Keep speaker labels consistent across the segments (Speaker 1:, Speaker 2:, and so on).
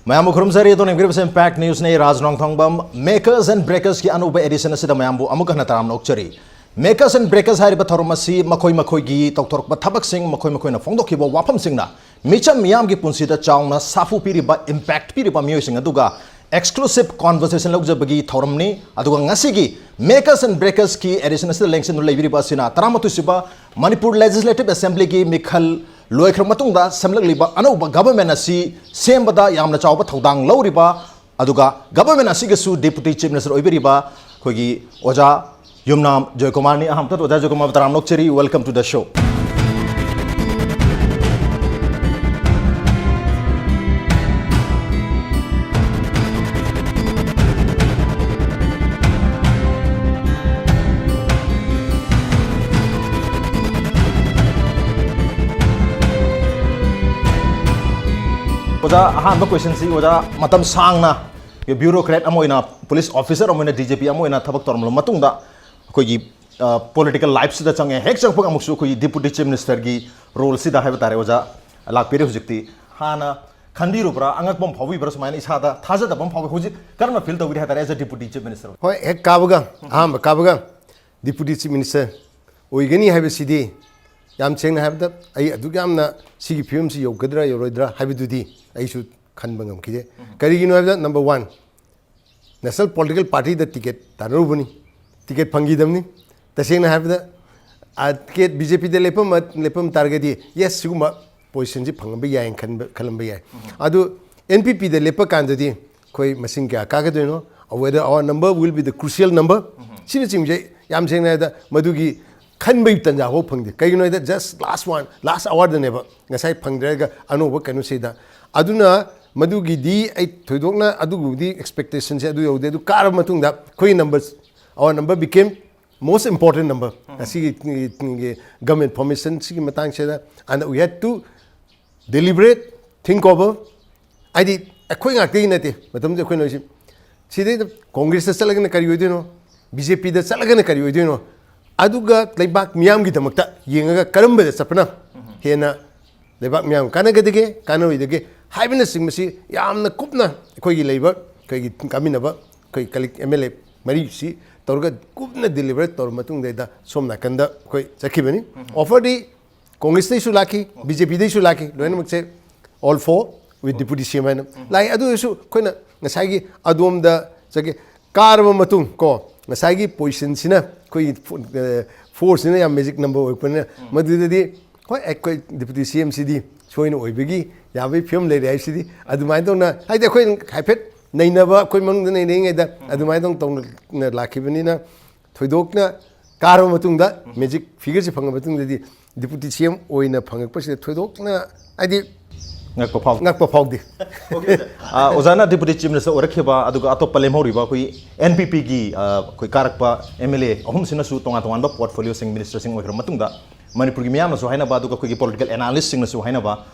Speaker 1: Mayam khurumsari to nengir impact news nei Rajnong Thongbam makers and breakers ki anuba edition asida mayambu amuka nataram nokchari makers and breakers hari batharumasi makoi gi toktorok bathabak sing makoi na phongdok bo wafam singna micham miyam gi punsida chawna safu piriba impact piriba miyoi sing aduga exclusive conversation logjabagi thoramni aduga ngasigi makers and breakers ki edition asida lengsin leibiriba sina taramatu siba Manipur Legislative Assembly ki mikhal loikhra matungda samlagliba anauba government asi sembada yamna chawba thodang lawriba aduga government asi gasu deputy chief minister oibiriba khogi oja Yumnam Joykumar ni aham tat oja Joykumar taram nokcheri welcome to the show. Oja aham question si oja matam sangna bureaucrat amoina police officer amoina DJP amoina thabak tormlo matungda kogi political life sida change hek changpok amuksu koi deputy chief minister gi role sida haiba tare oja lakpere hujikti hana khandiru pra angak bom phawi bra smaina isada thaja da bom phawi hujik karma feel tawiri ha tare as a deputy chief minister
Speaker 2: hoi hek kabuga aham kabuga deputy chief minister oigani haiba sidi yam chengna haibda ai aduga amna sigi film si yogadra yoroidra haibidudi ai su khanba ngam khije karigino haibda number 1 national political party the ticket tanarubani ticket phangidamni tasengna haibda ticket BJP de lepam target yes siguma position ji phangba yain khalamba yai adu NPP de lepa kandadi koi masing kya kagadeno whether our number will be the crucial number sini chimje yam chengna haibda madugi Kanbay tanja ho phangde kaigino ida just last hour the never ngasai phangdraga anuba kanu seda aduna madugi di ai thoidokna adugu di expectations adu yaude du kar matungda koi numbers our number became most important number asi government permission sigi matang seda and we had to deliberate think over I did akoi ngakte nate matam je koi no side congress salagana kari odino BJP da salagana kari odino aduga leibak miyam gi damakta yengaga karamba da sapna hena leibak miyam kanagadege kanoidege haibina singmasi yamna kupna koi gi leiba koi gi kaminaba koi kalik MLA mari si torga kupna deliver tor matung da somna kanda koi sakibani offer di congress dei su laki BJP dei su laki loina mukse all four with deputy CM lai adu su koina ngasai gi adom da sake karba matung ko ngasai gi position sina koi force ne ya magic number open madudadi koi ekoi deputy CM cd soina oibegi ya bai film le rai cd adumai dona haide koi haipet nainaba koi mang nei nei da adumai dong tong na lakibani na thoidokna karo matung da magic figure si phang matung di deputy CM oina phangak pa si thoidokna adi ngakpa phau di
Speaker 1: okay ozana deputy chief minister orakhiba aduga atoppa lemhoriba koi NPP gi koi karakpa MLA ahum sina su tonga ba portfolio sing minister sing oikhra matungda manipur gi miyam na su haina ba aduga koi political analyst sing na su haina ba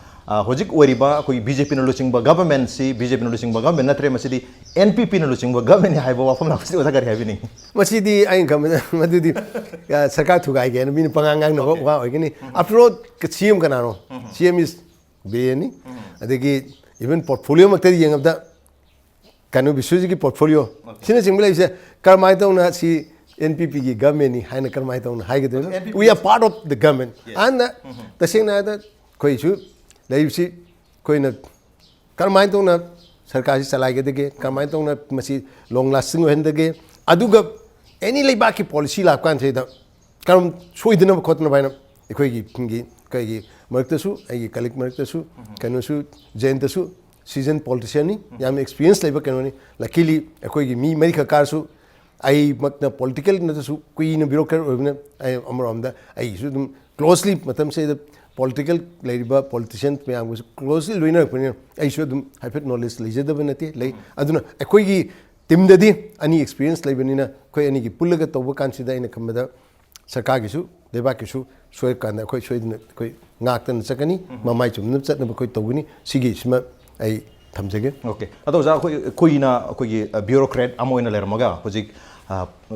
Speaker 1: hojik oriba koi BJP na luching ba government si BJP na luching ba government na tre masidi NPP na luching ba government hai ba wafam na pasi oza kari habi ni
Speaker 2: masidi ain kam madudi sarkar thugai ge min pangangang no wa oigini after all CM kana no CM is beni adegi even portfolio makta yengabda kanu bisuji ki portfolio sina single is karmai tauna si NPP gi government ni haina karmai tauna haigadu we are part of the government and the same that koi chu laisi koi na karmai tauna sarkar si chalai ge dege karmai tauna masi long lasting hen dege aduga any labor ki policy la kan theda karam soidina khotna baina ekoi gi kai gi marktasu ai kalik marktasu kanusu jaintasu season politician ni yam experience laiba kanoni luckily akoi gi mi marika karsu ai makna political na su queen bureaucrat obna ai amramda ai su closely matam se the political laiba politician me am closely loiner pani ai su dum hyper knowledge lejada banati lai aduna akoi gi team dadi ani experience laibanina koi ani gi pullaga toba kansida ina kamada sarkar gi su deba ki su soy kan koi soidina koi ngaktan sakani mamai chumna chatna koi toguni sigi sima ai thamjage
Speaker 1: okay ado ja koi na koi bureaucrat amoina lermaga hojik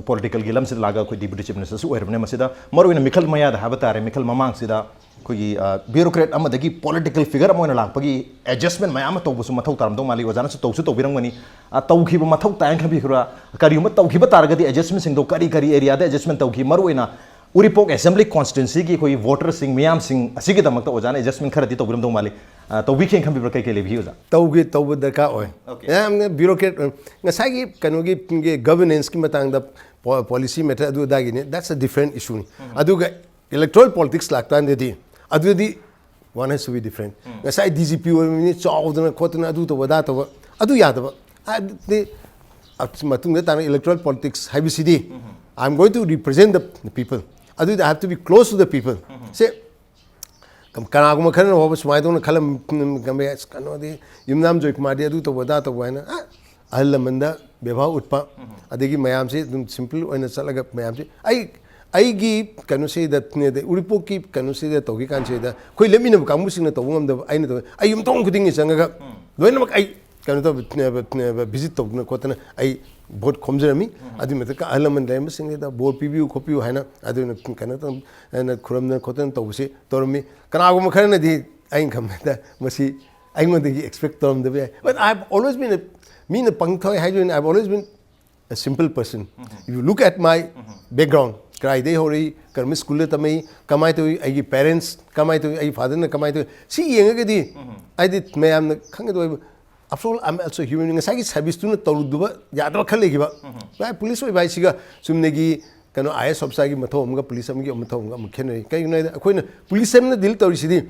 Speaker 1: political gi lam sid laga khoi deputy chief minister su oirne masida maruina mikhal maya da habata mikhal mamang sida khoi bureaucrat amadagi political figure amoina lakpagi adjustment mayam to busu mathau taram do mali wajana su tawsu tawbirangmani tawkhiba mathau tayan khabi khura kariuma tawkhiba taragadi adjustment sing do kari area da adjustment tawkhi maruina Uripok Assembly constituency ki koi voter sing miyam sing asigi damak ta ojana adjustment khara di tawbiram do mali to weekend khambi bra kai kai lebi oja
Speaker 2: tawgi tawba darka oi yam bureaucrat ngasai gi kanogi governance ki matang da policy matter adu dagi ne that's a different issue adu ga electoral politics lakta ne di adu di one has to be different ngasai DGP ni chawdana khotna adu to wada to adu yadaba adi matung da tan electoral politics habcd I'm going to represent the people adu I have to be close to the people say kanaguma khana hoba sumai dona khalam gambe kano di yumnam joy kumadi adu to wada to waina ahlamanda beba utpa adegi mayam se simple oina chalaga mayam se ai gi kanu se da uripo ki kanu se da togi kan se da koi lemina kamu sing na to ngam da aina to ai yum tong khuding sangaga loina mak ai kanu to visit to na kotana ai vote khomjerami adi meta ka ahlamand layam sing da vote pibiu khopiu haina adu kana to na khuramna khotan to se tormi kanaguma khana di ain khamda masi aingon de expect tom de but I have always been a pangthoi hydrogen I've always been a simple person if you look at my background cry de hori karmi school le tamai kamai to ai parents kamai to ai father na kamai to si yenga di I did me am khang do after all I'm also human being sagi service to na toruduba yadwa khale gi ba bai police oi bai siga sumne gi kano IS officer gi matho amga police amgi matho amga mukhenoi kai no akoina police amna dil tori sidi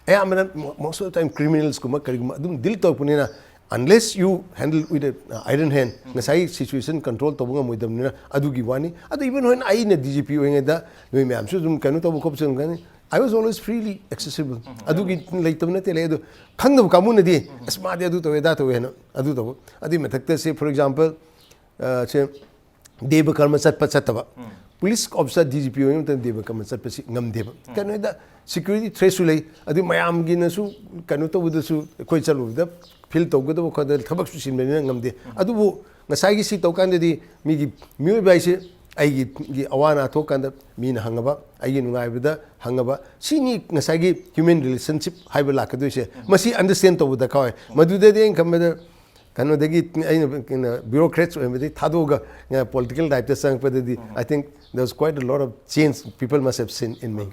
Speaker 2: amna most of the time criminals kuma kari dum dil to punina unless you handle with an iron hand ngasai situation control to bunga moidam nina adu gi wani adu even when I na DGP oinga da me am su dum kanu to ko psen gani I was always freely accessible adu gi leitam na tele adu khangna kamu na di asma de adu to eda to hena adu to adi mathakta se for example se deba karma chat pachataba police officer DGP oinga ta deba karma chat pasi ngam deba kanu da security threat su lei adu mayam gi na su kanu to bu su koi chalu da feel to go to khadal thabak su sin me ngam de adu bu ngasai gi si to kan de mi gi mi bai se ai gi awana to kan da mi na hangaba ai gi nungai bida hangaba sini ngasai gi human relationship haiba la ka do se masi understand to da ka madu de de kam da kanu de gi ai bureaucrats o me thado ga political type sang pa de I think there was quite a lot of change people must have seen in me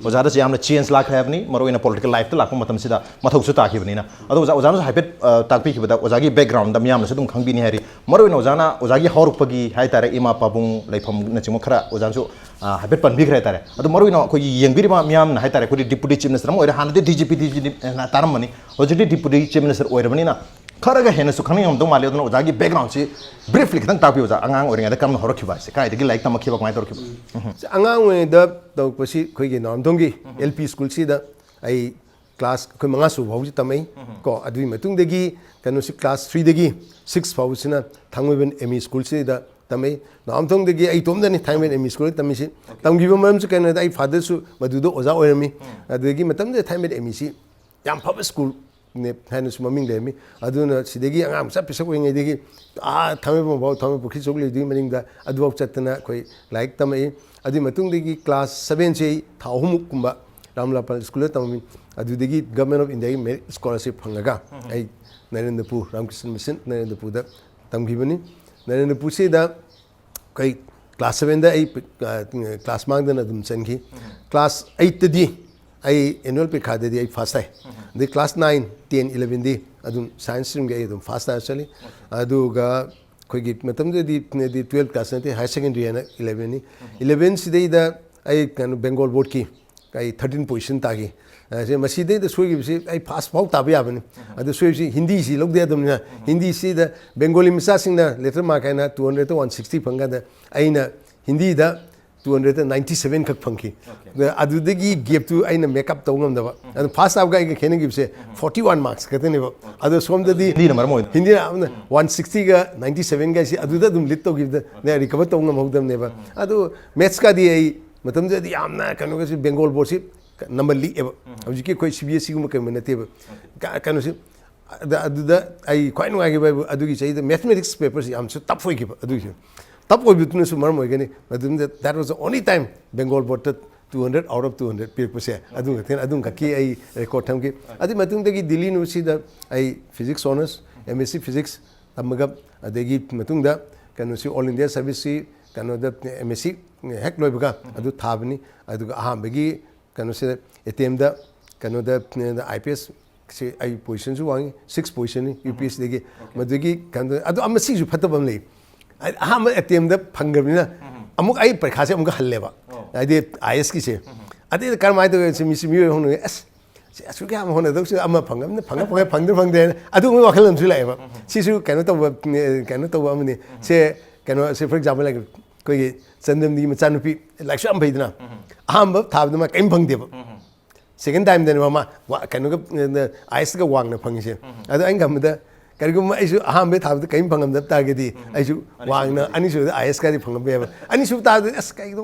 Speaker 1: ojada se yamna change lak have ni maro in a political life to lakpa matam sida mathau su ta khibani na adu ojana su haipet takpi khibada ojagi background dam yamna su dum khangbi ni hari maro in ojana ojagi horupagi hai tare ima pabung laifam na chimo khara ojan su haipet panbi khra tare adu maro in ko yengbiri ma myam na hai tare ko deputy chief minister mo ira hanade DGP na taram mani ojadi deputy chief minister oirabani na kharaga hena su khani ngam do mali aduna ojagi background si briefly khitang takpi oja angang oringa da kam horokhiba se kai de like tamakhiba kamai torkhiba
Speaker 2: angang we da to pasi khoi gi nam dongi LP school si da ai class khoi manga su bauji tamai ko adui matung de gi kanu si class 3 de gi 6 bau sina thangwen ME school si da tamai nam dong de gi ai tom da ni thangwen ME school tamai si tamgi ba mam su kana da ai father su madu do oza oirami adu gi matam de thangwen ME si yam phab school ne hanus maming de mi aduna sidegi angam sa pisa ko ngai degi thame bo thame pukhi chokle di maning da adu chatna koi like tamai adi matung degi class 7 se thahum kumba ramlapal school tamami adu degi government of India merit scholarship phangaga ai Narendrapur Ramkrishna Mission Narendrapur da tamgibani Narendrapur se da kai class 7 da ai class mang da dum changi class 8 di ai annual pekha de ai first ai the class 9 10 11 di adum science stream ge adum first actually adu ga khoi gi matam de di 12 class ne high secondary na 11 ni 11 sidai da ai kan Bengal board ki ai 13 position ta gi se masi de soi gi se ai pass pau ta ba bani adu soi si hindi si lok de adum na hindi si da Bengali misa sing na letter mark na 200 to 160 phanga da aina hindi da 297 kak phangki adu de gi gap to aina makeup to ngam da ba and first up guy ke khene gi se 41 marks kate ne ba adu som da di
Speaker 1: hindi number mo
Speaker 2: hindi 160 ga 97 ga si adu da dum lit to gi da ne recover to ngam hogdam ne ba adu maths ka di ai matam je di amna kanu ga si Bengal board si number li eba aju ki koi CBSE gum ka menate ba kanu si adu da ai quite no ga ba adu gi sai the mathematics papers am so tough foi gi ba adu gi तब ओइबुतुनसु मरम ओइगनी मदुम that was the only time Bengal board 200 out of 200 पिरपसे अदुम गथेन अदुम गकी आई रिकॉर्ड थमके अदि मतुंग दगी दिल्ली यूनिवर्सिटी दा आई फिजिक्स ऑनर्स एमएससी फिजिक्स तमगा अदगी मतुंग दा कनोसी ऑल इंडिया सर्विस सी कनो दा एमएससी हेक लोइबगा अदु थाबनी अदु अहामबगी कनोसे एटीएम दा कनो दा आईपीएस से आई पोजीशन सु वांगी 6 पोजीशन यूपीएस देगी मदगी कनो अदु अमसी जु फतबम ले अहाम एटीएम दा फंगरबिना अमुक आई परीक्षा से अमुक हल्लेबा आइदे आईएस की से अदे करमाय तो से मिस मियो होनो एस से असु क्या होनो दो से अमा फंगम फंगदे अदु मु वखल लमसु लाइबा सिसु कनो तो अमने से कनो से फॉर एग्जांपल लाइक कोई चंदम दी मचानुपी लाइक सम भइदना अहम थाबदमा कइम फंगदेबा सेकंड टाइम देन मामा कनो आईएस का वांगना फंगिसे अदु अइन गमदा करिगुम आइसु अहम थाबद कइम फंगम दब तागेदी आइसु वांगना अनिसु आईएस का फंगम बेबा अनिसु ताद अस कइ दो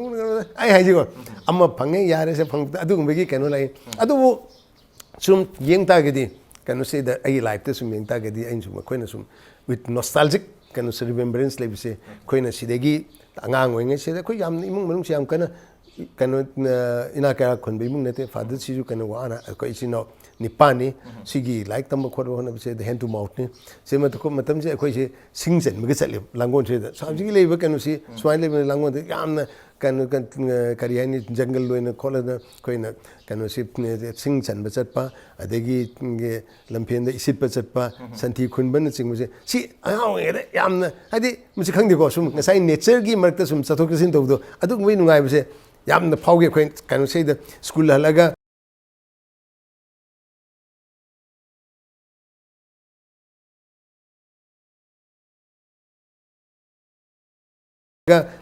Speaker 2: आई हाइजिगो अम्मा फंगे यारे से फंग अदु गुंबगी कनो लाई अदु सुम येंग तागेदी कनो से द आई लाइफ ते सुम येंग तागेदी आइन सुम खोइना सुम विथ नॉस्टैल्जिक कनो से remembrance लेबिसे खोइना सिदेगी angang oinge se da khoi yam imung manung se yam kana kano ina ka khon be imung nete father sisu kano wa na ko isino nipani sigi like tam khor hona se the hand to mouth ne se ma ko matam se khoi se singsen me chale langon se da sabji le ba kano si swine le langon de yam na kano kariyani jungle lo na khola na khoi na kano si singsen ba chat pa adegi lampen da isit pa chat pa santhi khun ban sing se si aw ere yam na hadi musi khang de ko sum ngasai nature gi mark ta sum chathok sin to do adu ngai nungai ba se yam na phauge khoi kano se da school halaga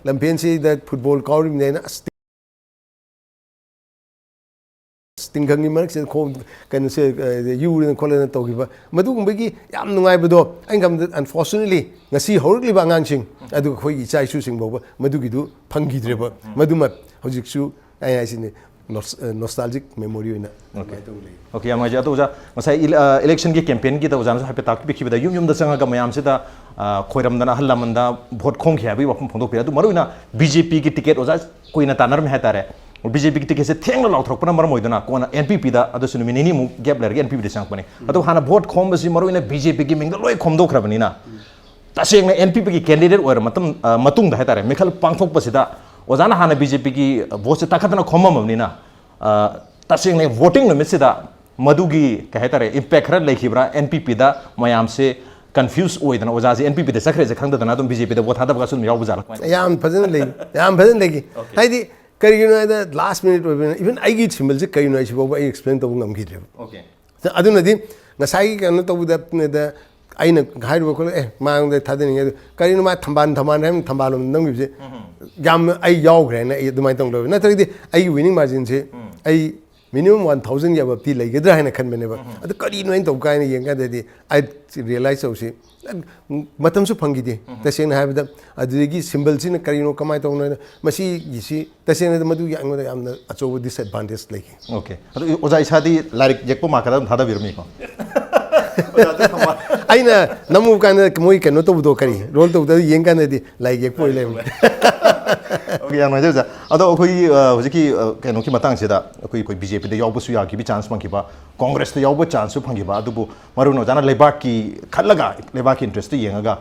Speaker 2: lampen si da football kawrim ne na stinggang ni mark se ko kan se yu ne kolen to gi ba madu gum gi yam nungai ba do ai gam unfortunately ngasi horli ba ngang sing adu khoi gi chai su sing ba madu gi du phangi dre ba madu ma hojik su ai ai sin nostalgic memory ina
Speaker 1: okay am ja to ja masai election gi campaign gi to jan ha pe tak bi ki da yum da sanga ga mayam se da khoiram dana hallamanda vote khong khya bi wapum phong pira du maruina bjp gi ticket oja koina tanar me hatare bjp gi ticket se theng lo thok pana mar moidana kona npp da adu sunu minini mu gap ler npp de sang pane adu hana vote khom basi maruina bjp gi ming da loi khom do khrabani na taseng na npp gi candidate oir matam matung da hatare mekhal pangthok pasida ozana hana bjp gi vote se takhatna khomam ni na taseng na voting limit se da madugi ka hatare impact khara lekhibra npp da mayam se confused oidana ojaji npp de sakre je khangda dana dum bjp de vote hada ba sun yaw bujala
Speaker 2: yam phazan legi haidi karigino da last minute even I get symbol je karigino I bo I explain to ngam gidre
Speaker 1: okay
Speaker 2: so aduna di ngasai kan to da aina ghairu ko mang de thadani karigino ma thamban hem thambalum nang bi je yam I yaw gre na I dumai tong do na tadi I winning margin je I minimum 1000 ya bapti legedra haina khan bene ba adu kari no to kai ni yenga de I realize so si matam su phangi de tasena ha da adigi symbol sin kari no kamai to no masi gisi tasena madu yang da amna acho disadvantage leki
Speaker 1: okay adu oja isadi larik jekpo makada thada birmi ko
Speaker 2: aina namu kan moi kan no to do kari rol to da yenga ne di like jekpo le
Speaker 1: okay yang maja ado khoi hojiki keno ki matang sida khoi bjp de yaw su ya ki bi chance mang ki ba congress de yaw ba chance su phang ki ba adu bu maru no jana lebak ki khallaga lebak interest yenga ga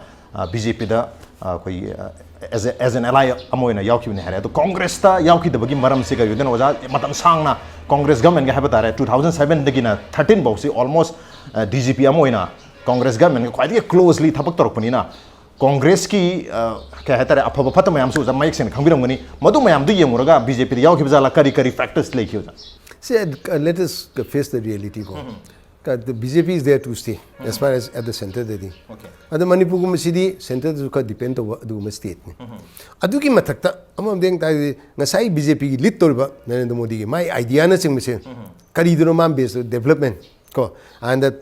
Speaker 1: bjp da khoi as an ally amoina yaw ki ne hare ado congress ta yaw ki de bagi maram se ga yuden oja matam sangna congress government ga haba tare 2007 de gina 13 box almost dgp amoina congress government quite closely thapak torok pani na Congress ki kya hai tare apha phat mayam su jam mic sen khangbiram gani madu mayam du yemuraga bjp de yaw ki bjala kari factors lekhi hoja
Speaker 2: see let us face the reality ko the bjp is there to stay as far as at the center de di okay adu manipur gu masidi center du ka depend to du ma state ni adu ki mathakta amam deng tai ngasai bjp gi lead torba narendra modi gi my idea na ching mese kari du no mam base development ko and that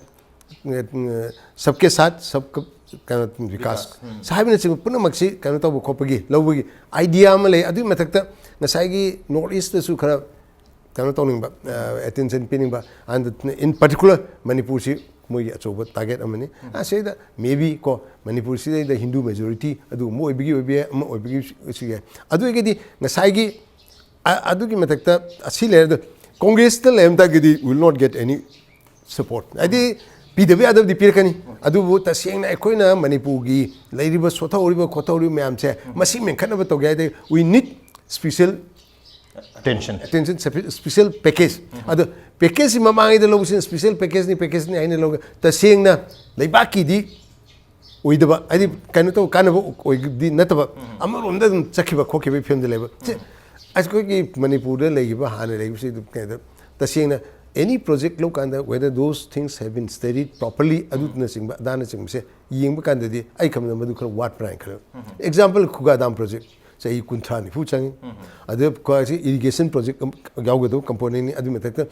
Speaker 2: sabke sath sab kind of vikas sahibi ne ching puna maksi kind of to khopagi lobagi idea ma le adu mathakta ngasai gi north east su khara kano tawning ba attention pining ba and in particular Manipur si moi achoba target amani say that maybe ko Manipur si the Hindu majority adu mo ibigi si adu gedi ngasai gi adu gi matakta asi le Congress the lemta gedi will not get any support adi PW adab di pirkani adu bu ta sengna ekoina Manipur gi leiriba sothoriba khothori myam che masi menkana ba to ga we need special
Speaker 1: attention
Speaker 2: special package adu package mamangi de logo special package ni aine logo ta sengna leibaki di oidaba adi kanu to kanaba oidi nataba amarom da chakhiba khokhiba film de leba asko ki Manipur de legiba hane legiba se ta sengna any project look and whether those things have been studied properly adu na singba dana sing se yingba kan de ai kam na madu khar wat prank khar example Khuga Dam project say kunthani fu chang adu ko irrigation project yaugado component ni adu metak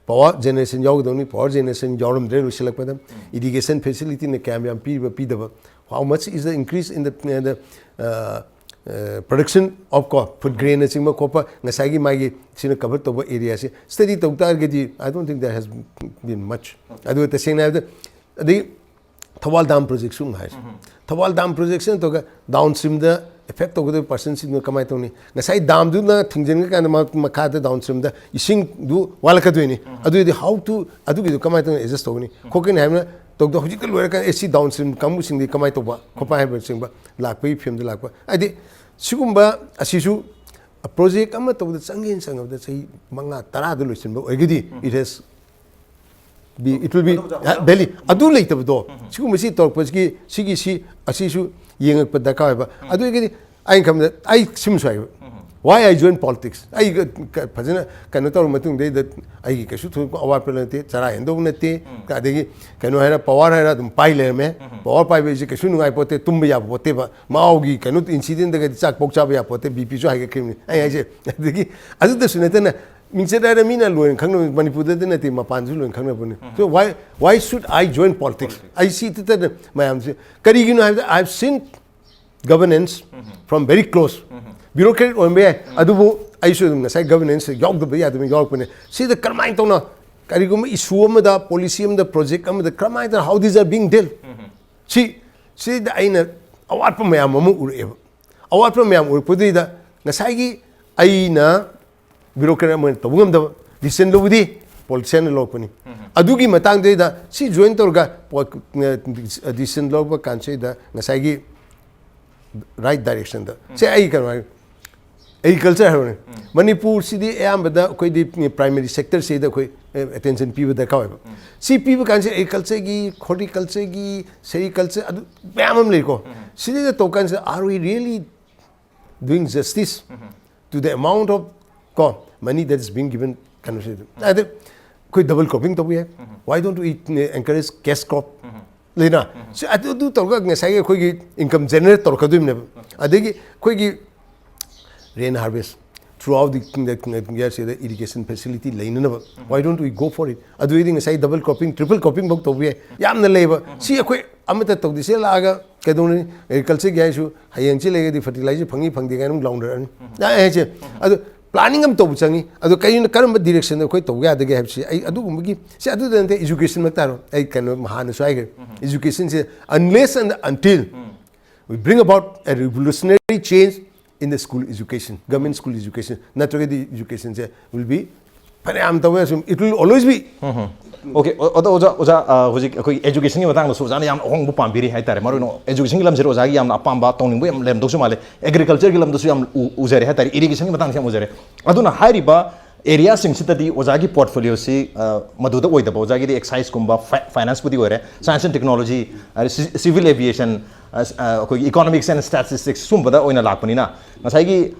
Speaker 2: power generation yaugado ni power generation yauram de select padam irrigation facility ne cambiam pi daba how much is the increase in the production of food grain and singma copper ngasagi magi sina cover to area se study to tar gedi I don't think there has been much adu the same the Thawal Dam project sung hai Thawal Dam project to downstream the effect of the person sin kamai to ni ngasai dam du na thingjen ka ma makha the downstream the ising du walaka du ni adu how to adu gi kamai to adjust to ni khokin hamna to the hojical work AC downstream kamu sing the kamai to ba khopa hai sing ba lakpai film de lakpa adi sigumba asisu a project ama to the sangin sang of the say manga tara du loisin ba egidi it will be belly adu later do sigumba si to ki sigi si asisu yengak pa daka ba adu egidi I come that I sim why I joined politics I phajana kanu tor matung de that I kasu thu awar pelate chara hendo nate ka degi kanu hera power hera dum pai le me power pai be kasu ngai pote tum ya pote ba maogi kanu incident de chak pok cha ya pote bp so hai krim ai je degi adu de sunete na minse da mina loin khang Manipur de nate ma panju loin khang na so why should I join politics I see that my am kari you know I've seen governance from very close bureaucrat on be adubu I should say governance yog the be adu yog pune see the karmai to na karigum issue the policy the project the karmai how these are being dealt see the aina awat pa mayam mu ure awat pa mayam ur pudi da ngasai gi aina bureaucrat mo to bungam da decision lo budi politician lo pani adugi matang de da si join to ga decision lo ba kan se da ngasai gi right direction da say ai kan agriculture hai Manipur si di ayambada koi di primary sector se da koi attention people da ka si people kan se agriculture gi horticulture gi sericulture adu bayamam le ko si di to kan se are we really doing justice to the amount of money that is being given kan se adu koi double cropping to hai why don't we encourage cash crop lena so adu du to ga ngasai koi gi income generate to ka du ne adegi koi gi rain harvest throughout the irrigation facility why don't we go for it adu say double cropping triple cropping bok to be yamna leba si akoi amata to di se laga kadoni agriculture ga isu hayang chi lege di fertilizer phangi phangde ga num glounder na he adu planning am to changi adu kai karam direction koi to ga de ga si ai adu gumgi si adu de education mak taro ai kan mahana so ai education se unless and until we bring about a revolutionary change in the school education, government school education, naturally the education will be, it will always be.
Speaker 1: Okay, oja education ni batang so jana yam ong bu pambiri hai tare maru no education ki lam zero jagi yam apamba tong bu lem doksu male agriculture ki lam dosu yam uzare hai tare irrigation ki batang syam uzare aduna hai riba area sing sitadi ojagi portfolio si maduda oida ba ojagi di excise kumba finance budi ore science and technology civil aviation economics and statistics sumbada oina lakpanina ngasai gi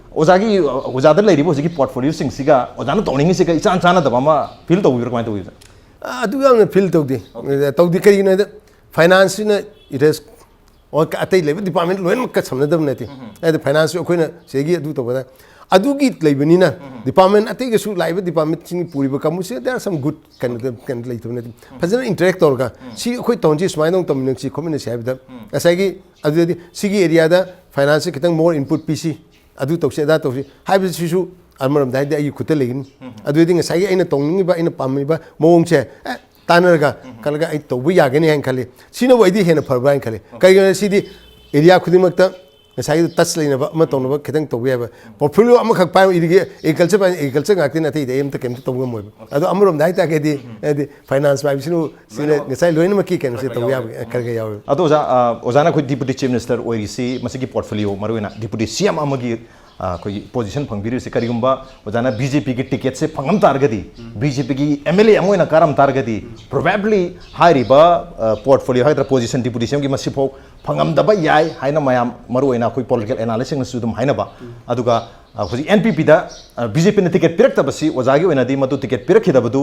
Speaker 1: ojada leiri bo jigi portfolio sing siga ojana toning siga ichan chana da ma feel to wir kamai to wir
Speaker 2: adu ga feel to di kari na finance na it has or atai level department loin ka samna dam nati the finance ko na segi adu to bada adu gi leibani na department atai ga su live department sing puri ba kamu se there are some good kan lai to nati phajana interact or ga si khoi tonji smai dong tom si khomina se habda asai gi adu sigi area da finance kitang more input pc adu to se da to si habi si su अमरम दाइदे आई खुते लेगिन अदुदि ngasai aina tongni ba aina pammi ba mong che tanarga kalga ai tobu yagani han khali sino waidi hena farba han khali kai ga sidi area khudimakta ngasai touch leina ba ma tongna ba khitang tobu ya ba portfolio am khak pa irige agriculture ngakti na thi de em ta kem tobu mo adu amarom dai ta ke di finance ba sino sino ngasai loina ma ki ken se tobu ya kalga yaw
Speaker 1: ado oza na khoi deputy chief minister oirisi masigi portfolio maruina deputy CM amagi कोई position फंगबिरी से करीगुंबा वजाना BJP की ticket से फंगम तारगदी BJP की MLA अमोइना कारम तारगदी probably हाइरिबा portfolio हाइद्रा पोजीशन डिप्यूटी सीएम की मसिफो फंगम दबा याय हाइना मयाम मरुइना कोई पॉलिटिकल एनालिसिस न सुदम हाइनाबा अदुगा हुजी एनपीपी दा बीजेपी ने टिकट पिरक्तबसी वजागी ओइनादी मदु टिकट पिरखिदबदु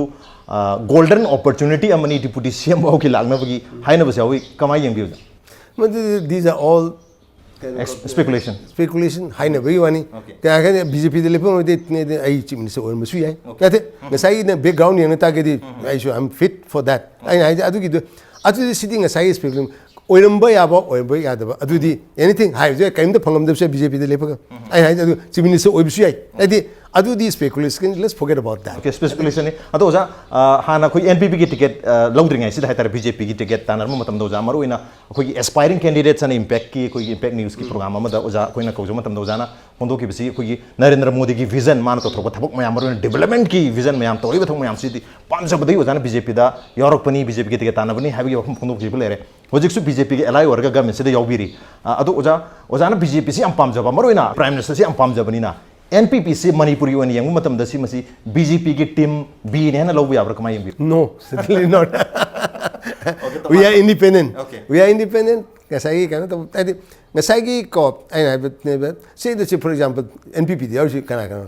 Speaker 1: गोल्डन अपॉर्चुनिटी अमनी डिप्यूटी सीएम हो की लागनबगी हाइनाबसे होई कमाई यंगबिउ
Speaker 2: मदु these are all speculation hai na bhi wani kya kya BJP de lepo de ai chief minister or masu yai kya the ngasai na background yang ta ke di I should I'm fit for that ai adu ki adu sitting ngasai speculation oiramba ya ba oiramba ya da adu di anything hai je kaim da phangam da BJP de lepo ai adu chief minister or masu yai adu di speculation let's forget about that
Speaker 1: okay speculation ni ado ja hana khoi NPP ki ticket longdringai sida haitar BJP ki ticket tanar matam do ja maruina khoi aspiring candidates and impact ki khoi impact news ki program amada oja khoina kawjo matam do jana hondo ki bisi khoi Narendra Modi ki vision man ko throba thabak mayam maruina development ki vision mayam tori bathong mayam sidi pansa badai oja na BJP da yorok pani BJP ki ticket tanabani habi yokhum hondo ki lere hojik su BJP ki ally warga government sida yawbiri ado oja na BJP si am pamjaba maruina prime minister si am pamjabani na NPP से Manipuri own young मतम दसी मसी BJP की team B ने ना लोग यावर कमाई young
Speaker 2: no certainly not we are independent we are independent ngasai kana to ngasai ki ko ai na say the for example NPP de ausi kana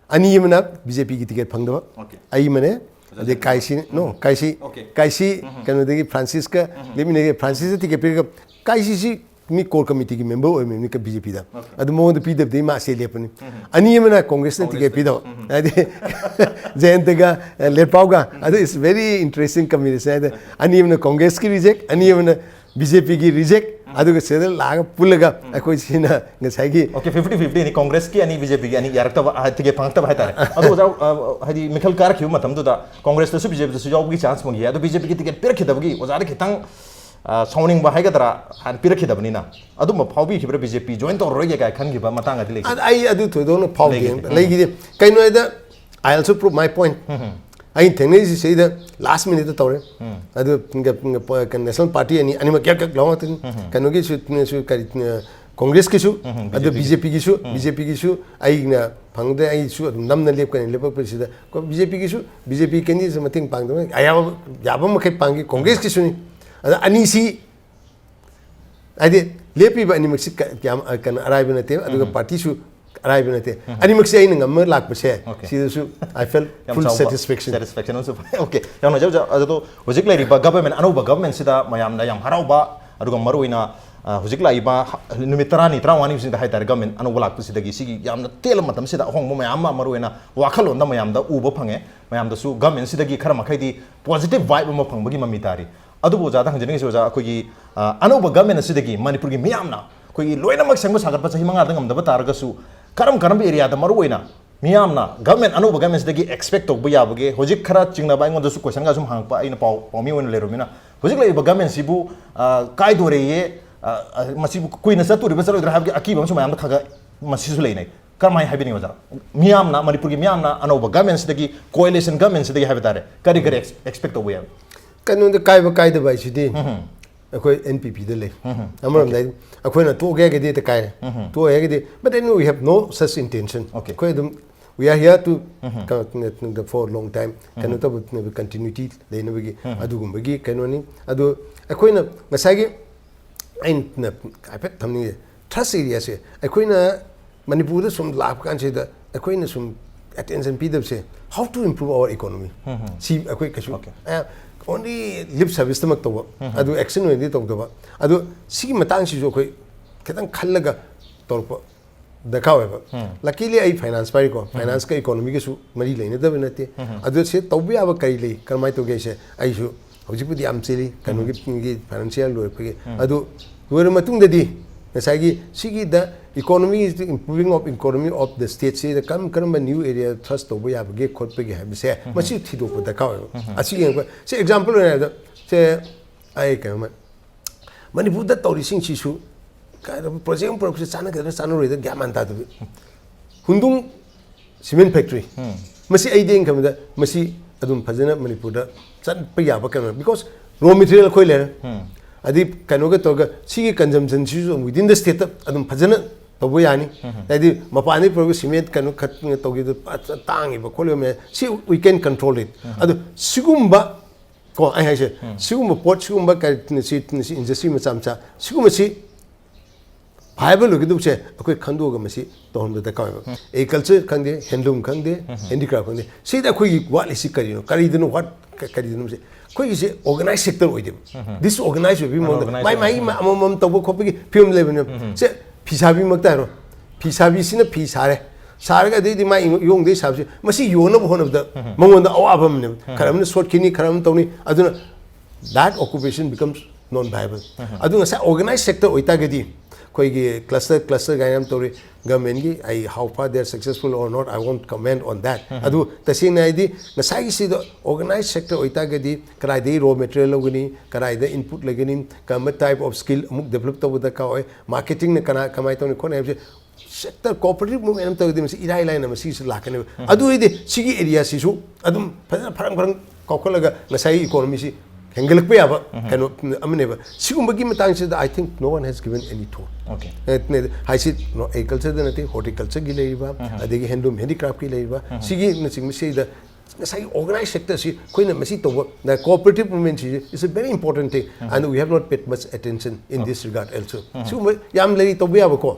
Speaker 2: ani yemna BJP ki ticket phangda ai mane de kaisi no kaisi kana de Francisca lemine Francis ticket pe kaisi si me core committee की member और मैं का BJP दा अद मोहन पीदब दे मा से लेपनी अनि मना कांग्रेस ने टिके पीदो अदे जयंत का लेपाव का अदे इज वेरी इंटरेस्टिंग कॉम्बिनेशन अदे अनि मना कांग्रेस की रिजेक्ट अनि मना बीजेपी की रिजेक्ट अदुग सेदल लाग पुलगा अकोई सिना ngasai gi
Speaker 1: okay 50-50 ni Congress की अनि बीजेपी की अनि यारक्ता हतिगे फंगता हाइतारे अदो जा हदि मिखल कार खिउ मतम दुदा कांग्रेस तसु बीजेपी तसु यावगी चांस मंगी अदो बीजेपी की टिकट पिरखिदबगी ओजा रे खितंग सोनिंग बाहायगदरा हान पिरखिदबनिना अदुम फावबी खिब्रा बीजेपी जॉइन तो रोगे गाय खनगिबा मतंग अदि लेगी
Speaker 2: आई अदु थोदोन फावगे लेगी कैनो दा I also prove my point आई थेंगने से द लास्ट मिनट तौरे अदु नेशनल पार्टी अनि अनि क्या क्या लाव कैनो की सु कांग्रेस की सु अदु बीजेपी की सु आई ना फंगदे आई सु नमन लेप कने लेप पसिदा को बीजेपी की सु बीजेपी केनी से मतिंग पांगदो आया याबम मखे पांगी कांग्रेस की सुनी अनि सी आदि लेपी बनी मक्सी कन अराइब नते अदुगा पार्टी सु अराइब नते अनि मक्सी आई नंगम लाक पसे सिदसु I feel full satisfaction
Speaker 1: also okay यानो जाउ अदो होजिक लाइरिबा गवर्नमेंट अनोबा गवर्नमेंट सिदा मयामना याम हराउबा अदुगा मरुइना होजिक लाइबा निमित 30-30 सिदा हाइतार गवर्नमेंट अनोबा लाक पसिदगी सिगी यामना तेल मतम सिदा होंगबो मयाम मरुइना वाखलोंदा मयामदा उबो फंगे मयामदसु गवर्नमेंट सिदगी खर मखैदी पॉजिटिव वाइब म फंगबगी ममितारी अदुबो जादा हंजने से अखोगी अनोब गवर्नमेंट असिदगी मणिपुर की मियामना अखोगी लोइनमक संग सागत चही मंगा ngam तारगसु करम एरिया दा मरुइना मियामना गवर्नमेंट अनोब गवर्नमेंट सिदगी एक्सपेक्ट तोब याबगे होजिक खरा चिंगना बाइंग दसु क्वेश्चन गा सुम हांगपा आइना पाउमी ओन लेरोमिना होजिक लेबा गवर्नमेंट सिबु काय दोरे ये मसिबु कुइना सतुरिबा चलोइद्रा हाबगे अकीबम सुम यामदा खगा मसिसु लेनै करमाय हाबिनि वजा मियामना मणिपुर की मियामना अनोब गवर्नमेंट सिदगी कोएलिशन गवर्नमेंट सिदगी हाबतारे करी एक्सपेक्ट तोब या
Speaker 2: कनु द काइबा काइदा बाइ सिदि अखोय NPP द ले अमरम दाइ अखोयना तो गे गे दे काइ तो हे गे but then we have no such intention अखोय दम we are here to for long time kanu to continuity leina bagi adugum bagi kanu ni adu akoina ngasai ain na apet thamni trust area se akoina manipur da sum lab kan se da akoina sum attention pidab se how to improve our economy si akoi kasu only lip service tamak to adu action we to ba adu si matang si jo koi ketang khallaga torpa दखावेबा luckily I finance पाई को finance का economy के सु मरी लेने दबे नते अदु से तौबे आबा कई ले करमाय तो गेसे आई सु हौजिपुदी आम चेली कनु की फाइनेंशियल लोय फगे अदु लोर मतुंग ददी sigi the economy is the improving of economy of the state say the come new area trust to ya ge khot pe ge ha se masi thido ko da ka asi yang say example na say ai ka ma manipur da tori sing chi su ka project project chana ga chana ro da gaman ta du hundung cement factory masi ai ding kam da masi adum phajana manipur da chan pe ya ba ka because raw material khoi le adi kanoga toga sigi consumption chu within the state adum phajana tobo yani adi mapani pro cement kanu khat togi tangi ba kholo me si we can control it adu sigumba ko ai hai se sigumba pot sigumba ka si industry ma chamcha sigumba si viable logi du che akoi khando ga masi ton da ka agriculture khangde handloom khangde handicraft khangde si da khoi what is kari no kari dinu what kari dinu se khoi is organized sector oi dem this organized we my amom to ko bi film level se phisabi makta ro phisabi sina phi sare sarga de mai yong de sabse masi yona bo hono da mangon da awabam ne karam ne short kini karam tawni aduna that occupation becomes non viable aduna sa organized sector oita gadi koi cluster gayam tori government gi I how far they are successful or not I won't comment on that adu tasina idi nasai si the organized sector oita gadi karai de raw material logani karai de input lagani kam type of skill amuk develop to da ka marketing ne kana kamai to ne khone sector cooperative movement to dem si irai line na si lakane adu idi sigi area si su adum farang kokolaga nasai economy si hengelak pe aba kano amne ba sigum bagi matang se I think no one has given any thought
Speaker 1: okay
Speaker 2: I said no agriculture da nati horticulture gi leiba adegi handloom handicraft gi leiba sigi na sing se da sai organized sector si koina masi to the cooperative movement is a very important thing and we have not paid much attention in this regard also sigum yam lei to ba ko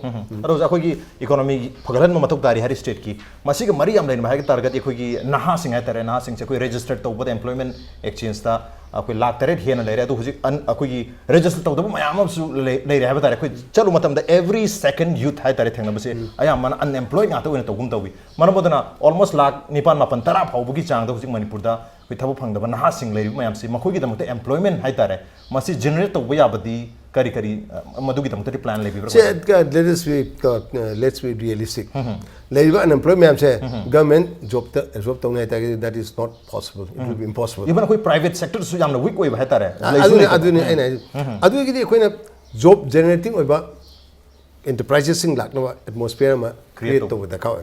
Speaker 1: aro ja khoi economy phagalan ma matuk dari hari state ki masi ga mari yam lein ma ha target khoi naha sing ha tare naha sing se koi registered to employment exchange ta akoi lak tare hena leire adu huji akoi register to da mayam su leire ha tare khoi chalu matam da every second youth ha tare thengna base ayam man unemployed ngata wena to gum tawi manabodana almost lak nipan mapan tara phaubugi chang da huji manipur da koi thabu phangda naha sing leire mayam se makhoi gi da employment ha tare masi generate to ya badi kari kari madugi tam tari plan lebi
Speaker 2: let's be realistic leiba unemployment se government job to that is not possible it will be impossible
Speaker 1: even koi private sector su yamna weak oi ba hetare
Speaker 2: adu gi koina job generating oi ba enterprises sing lakna atmosphere ma create to da ka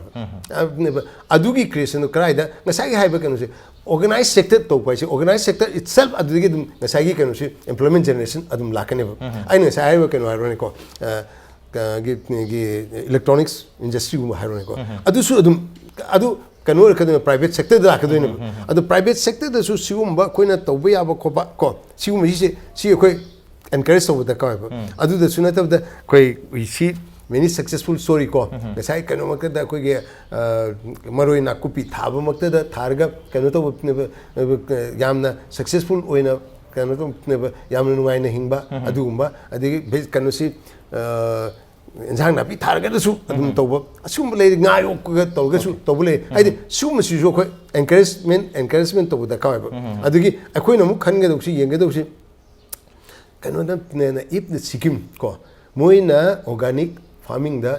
Speaker 2: adu gi creation krai da ngasai hai ba kanu se organized sector to pai se organized sector itself adu gi dum ngasai gi kanu se employment generation adum lakane ba ai na sai ba kanu harone ko gi electronics industry gu harone ko adu su adu kanu ka private sector da ka do ne adu private sector da su sium ba koina to ba ya ba ko ba ko sium si koi encourage to the car adu the sunat of the koi we see many successful story ko sai kanu makta da koi ge maroi na kupi thaba makta da tharga kanu to yamna successful oina kanu to yamna nuai na hingba adu gumba adi kanu si injang na pi tharga da su adum to ba asum le ngayo ko to ga su to le ai sum si jo ko encouragement to the car adu gi akoi na mu khan ga do si yeng ga do si kanu na if the Sikkim ko moina organic farming da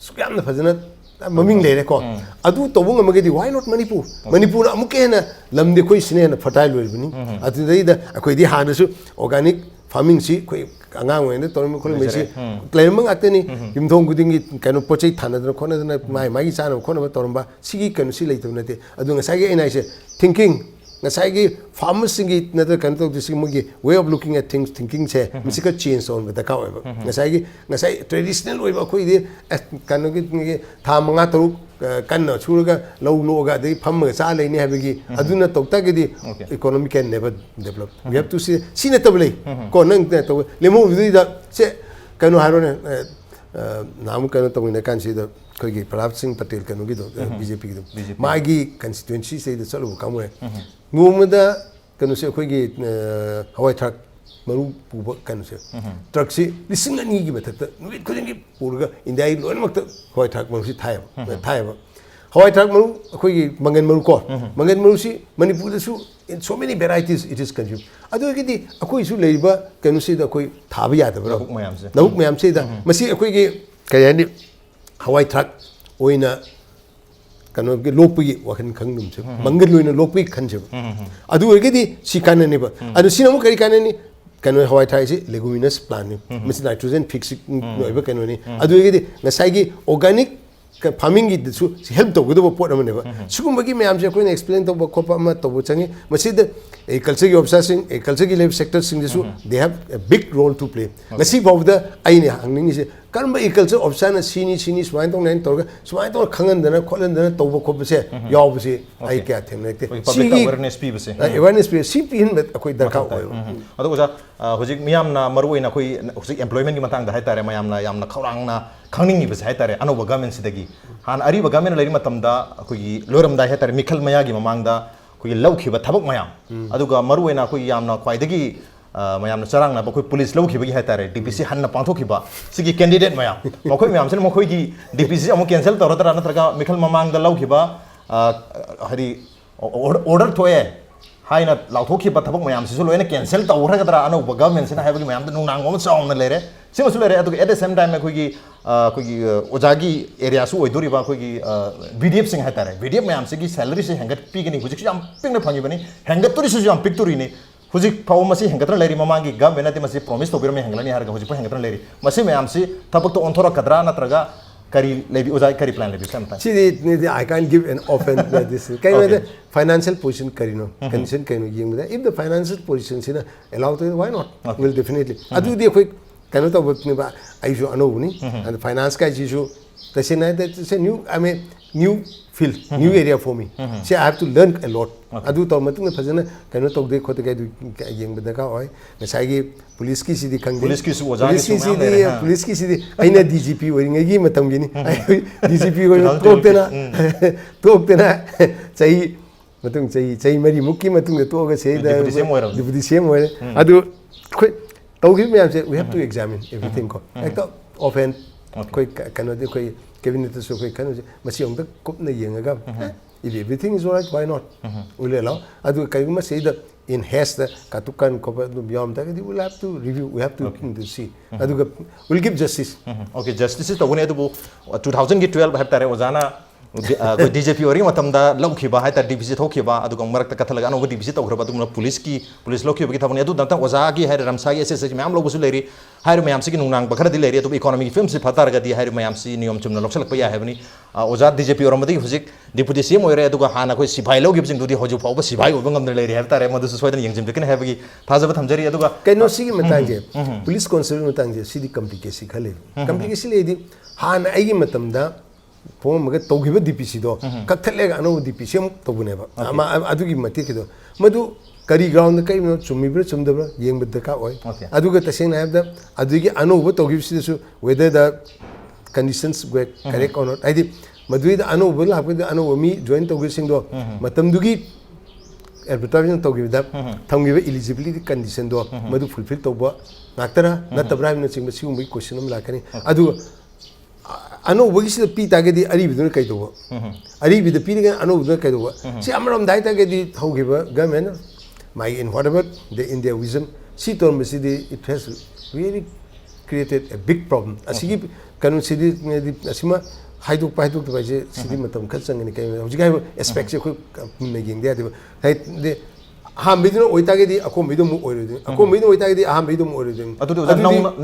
Speaker 2: sukam na fazana maming le ko adu to bunga magedi why not manipur amuke na lamde koi sine na fertile we bini atu dai da akoi di hana su organic farming si koi angang we ne to me khol me si claiming ateni yumthong guding kanu pochai thana da khona na mai chana khona ba toramba sigi kanu si leitu na te adu nga sai ina se thinking ngasai farmers singi na the kan to this way of looking at things thinking se misika change on with the cow ngasai traditional way ba khoi de kan gi tha manga taru kan na churaga low ga de pham ga cha le ni ha gi aduna tokta gi di economy can never develop we have to see sine tabule ko nang to lemo vi da se kanu harone namu kanu to ne kan si da koi gi Prabhat Singh Patel kanu gi do BJP gi do magi constituency se de chalu kamure ngumada kanu se khoi gi hawai truck maru puba kanu se truck si lising ani gi method nuit khojing gi purga india lon mak hawai truck maru si thai ba hawai thak maru akoi mangan maru ko mangan maru si manipur da su in so many varieties it is consumed adu gi di akoi su leiba kanu si da akoi thaba ya da bro nabuk mayam se da masi akoi gi kayani hawai thak oina kanu gi lokpi wakan khangnum se mangan loina lokpi khan se adu gi di si kanane ba adu sinamu kari kanani kanu hawai thak si leguminous plant ni masi nitrogen fixing noiba kanu ni adu gi di ngasai gi organic farming gi su help to gudo pot amane ba sugum bagi me amje ko ne explain to ko pa ma to bo changi masid agriculture gi officers sing agriculture gi lab sector sing su they have a big role to play ngasi bob the aine hangning se karma agriculture officer na sini smai tong nen to smai to khangan dana kholan dana to bo ko se yaw bu se ai kya them nekte
Speaker 1: public awareness pi bse
Speaker 2: awareness pi si pi hin akoi darka oy
Speaker 1: adu oja hojik miyam na maru ina koi hojik employment gi matang da hai tare mayam na yamna khawrang na khangning gi bse hai tare anoba government sidagi han ari ba government lai matamda koi loram da hai tare mikhal maya gi mamang da koi lauki ba thabak mayam aduga maru ina koi yamna khwai dagi mayam charang na koi police lauki ba gi hai tare dpc han na pangthok ba sigi candidate mayam mokoi mayam sen mokoi gi dpc amu cancel tor tara na traga mikhal mamang da lauki ba hari order thoye haina lauthokhi ba thabak mayam sisu loina cancel tawra gadra anu government sina haibagi mayam da nunang ngom chaung na lere simasu lere adu at the same time khoi gi ojagi area su oidori ba khoi gi bdf sing hatare bdf mayam sigi salary se hangat pi gani hujik jam ping na phangi bani hangat turi su jam picturi ni hujik phaw masi hangat na leri mamangi government ati masi promise to birame hanglani har ga hujik pa hangat na leri masi mayam si thabak to onthora kadra na traga kari lebi ojai kari plan lebi sometime
Speaker 2: see I can't give an offense like this kind of the financial position karino condition kaino yeng if the financial position sina allow to why not will definitely adu di koi kaino to but ni ba ai jo ano ni and finance ka ji jo tasina that is a new I mean new field new area for me see I have to learn a lot adu to matung na phajana kaino to de khot ga du yeng bada ka oi ngasai gi police ki sidi khang
Speaker 1: police ki su ojagi su ma mere
Speaker 2: police ki sidi aina dgp oring gi matam gi ni dgp ko tokte na chai matung chai mari mukki matung to ga sei da deputy cm oi adu khoi to gi me we have to examine everything ko ekta often koi kano de koi cabinet so koi kano masi ong da kop na yenga ga if everything is alright why not ule lao adu kai ma sei da in haste the katukan ko beyond that we will have to review we have to see adu will give justice
Speaker 1: okay justice is to one adu 2012 have tare ozana ko djp ori matam da lauki ba hai ta dpc thoki ba adu marak ta kathalaga no dpc to khroba tumna police lokhi ba ki thabani adu danta oza gi hai ramsagi ss mayam lobusu leri hai mayam si nunang ba khara di leri adu economy film si phatar ga di hai mayam si niyom chumna loksalak pa ya hebani oza djp oramadi hujik deputy cm oire adu ga hana ko sibai logi bjing dudi hoju pau ba sibai obang ngam leri hai tare madu soidan yengjim de ken hai bagi thajaba thamjari adu ga
Speaker 2: kaino si gi matang je police constable matang je sidi complication khale complication le di hana ai gi matam da phom maga togiba dpc do kakthale ga no dpc am tobune ba ama adu gi mati kido madu kari ground kai no chumibra chumdabra yeng bad ka oi adu ga taseng na da adu gi anu ba togib si su whether the conditions were correct or not I did madu da anu ba la ba anu mi join togib sing do matam du gi advertisement togib da thamgi ba eligibility condition do madu fulfill to ba naktara na tabra mi ching ba si umbi question am la kani adu ano wagi si pi ta ge di ari bi kai do ari bi de pi ga ano bi kai do si amram dai ta ge di thogi ba government my in whatever the India wisdom si to me si it has really created a big problem asigi kanu si di asima haiduk ba je si di matam khal chang ni kai hoji ga aspect se ko me ging de hai de ha me no oita ge di ako me do mu oi de ako me no oita ge di ha me do mu oi de
Speaker 1: adu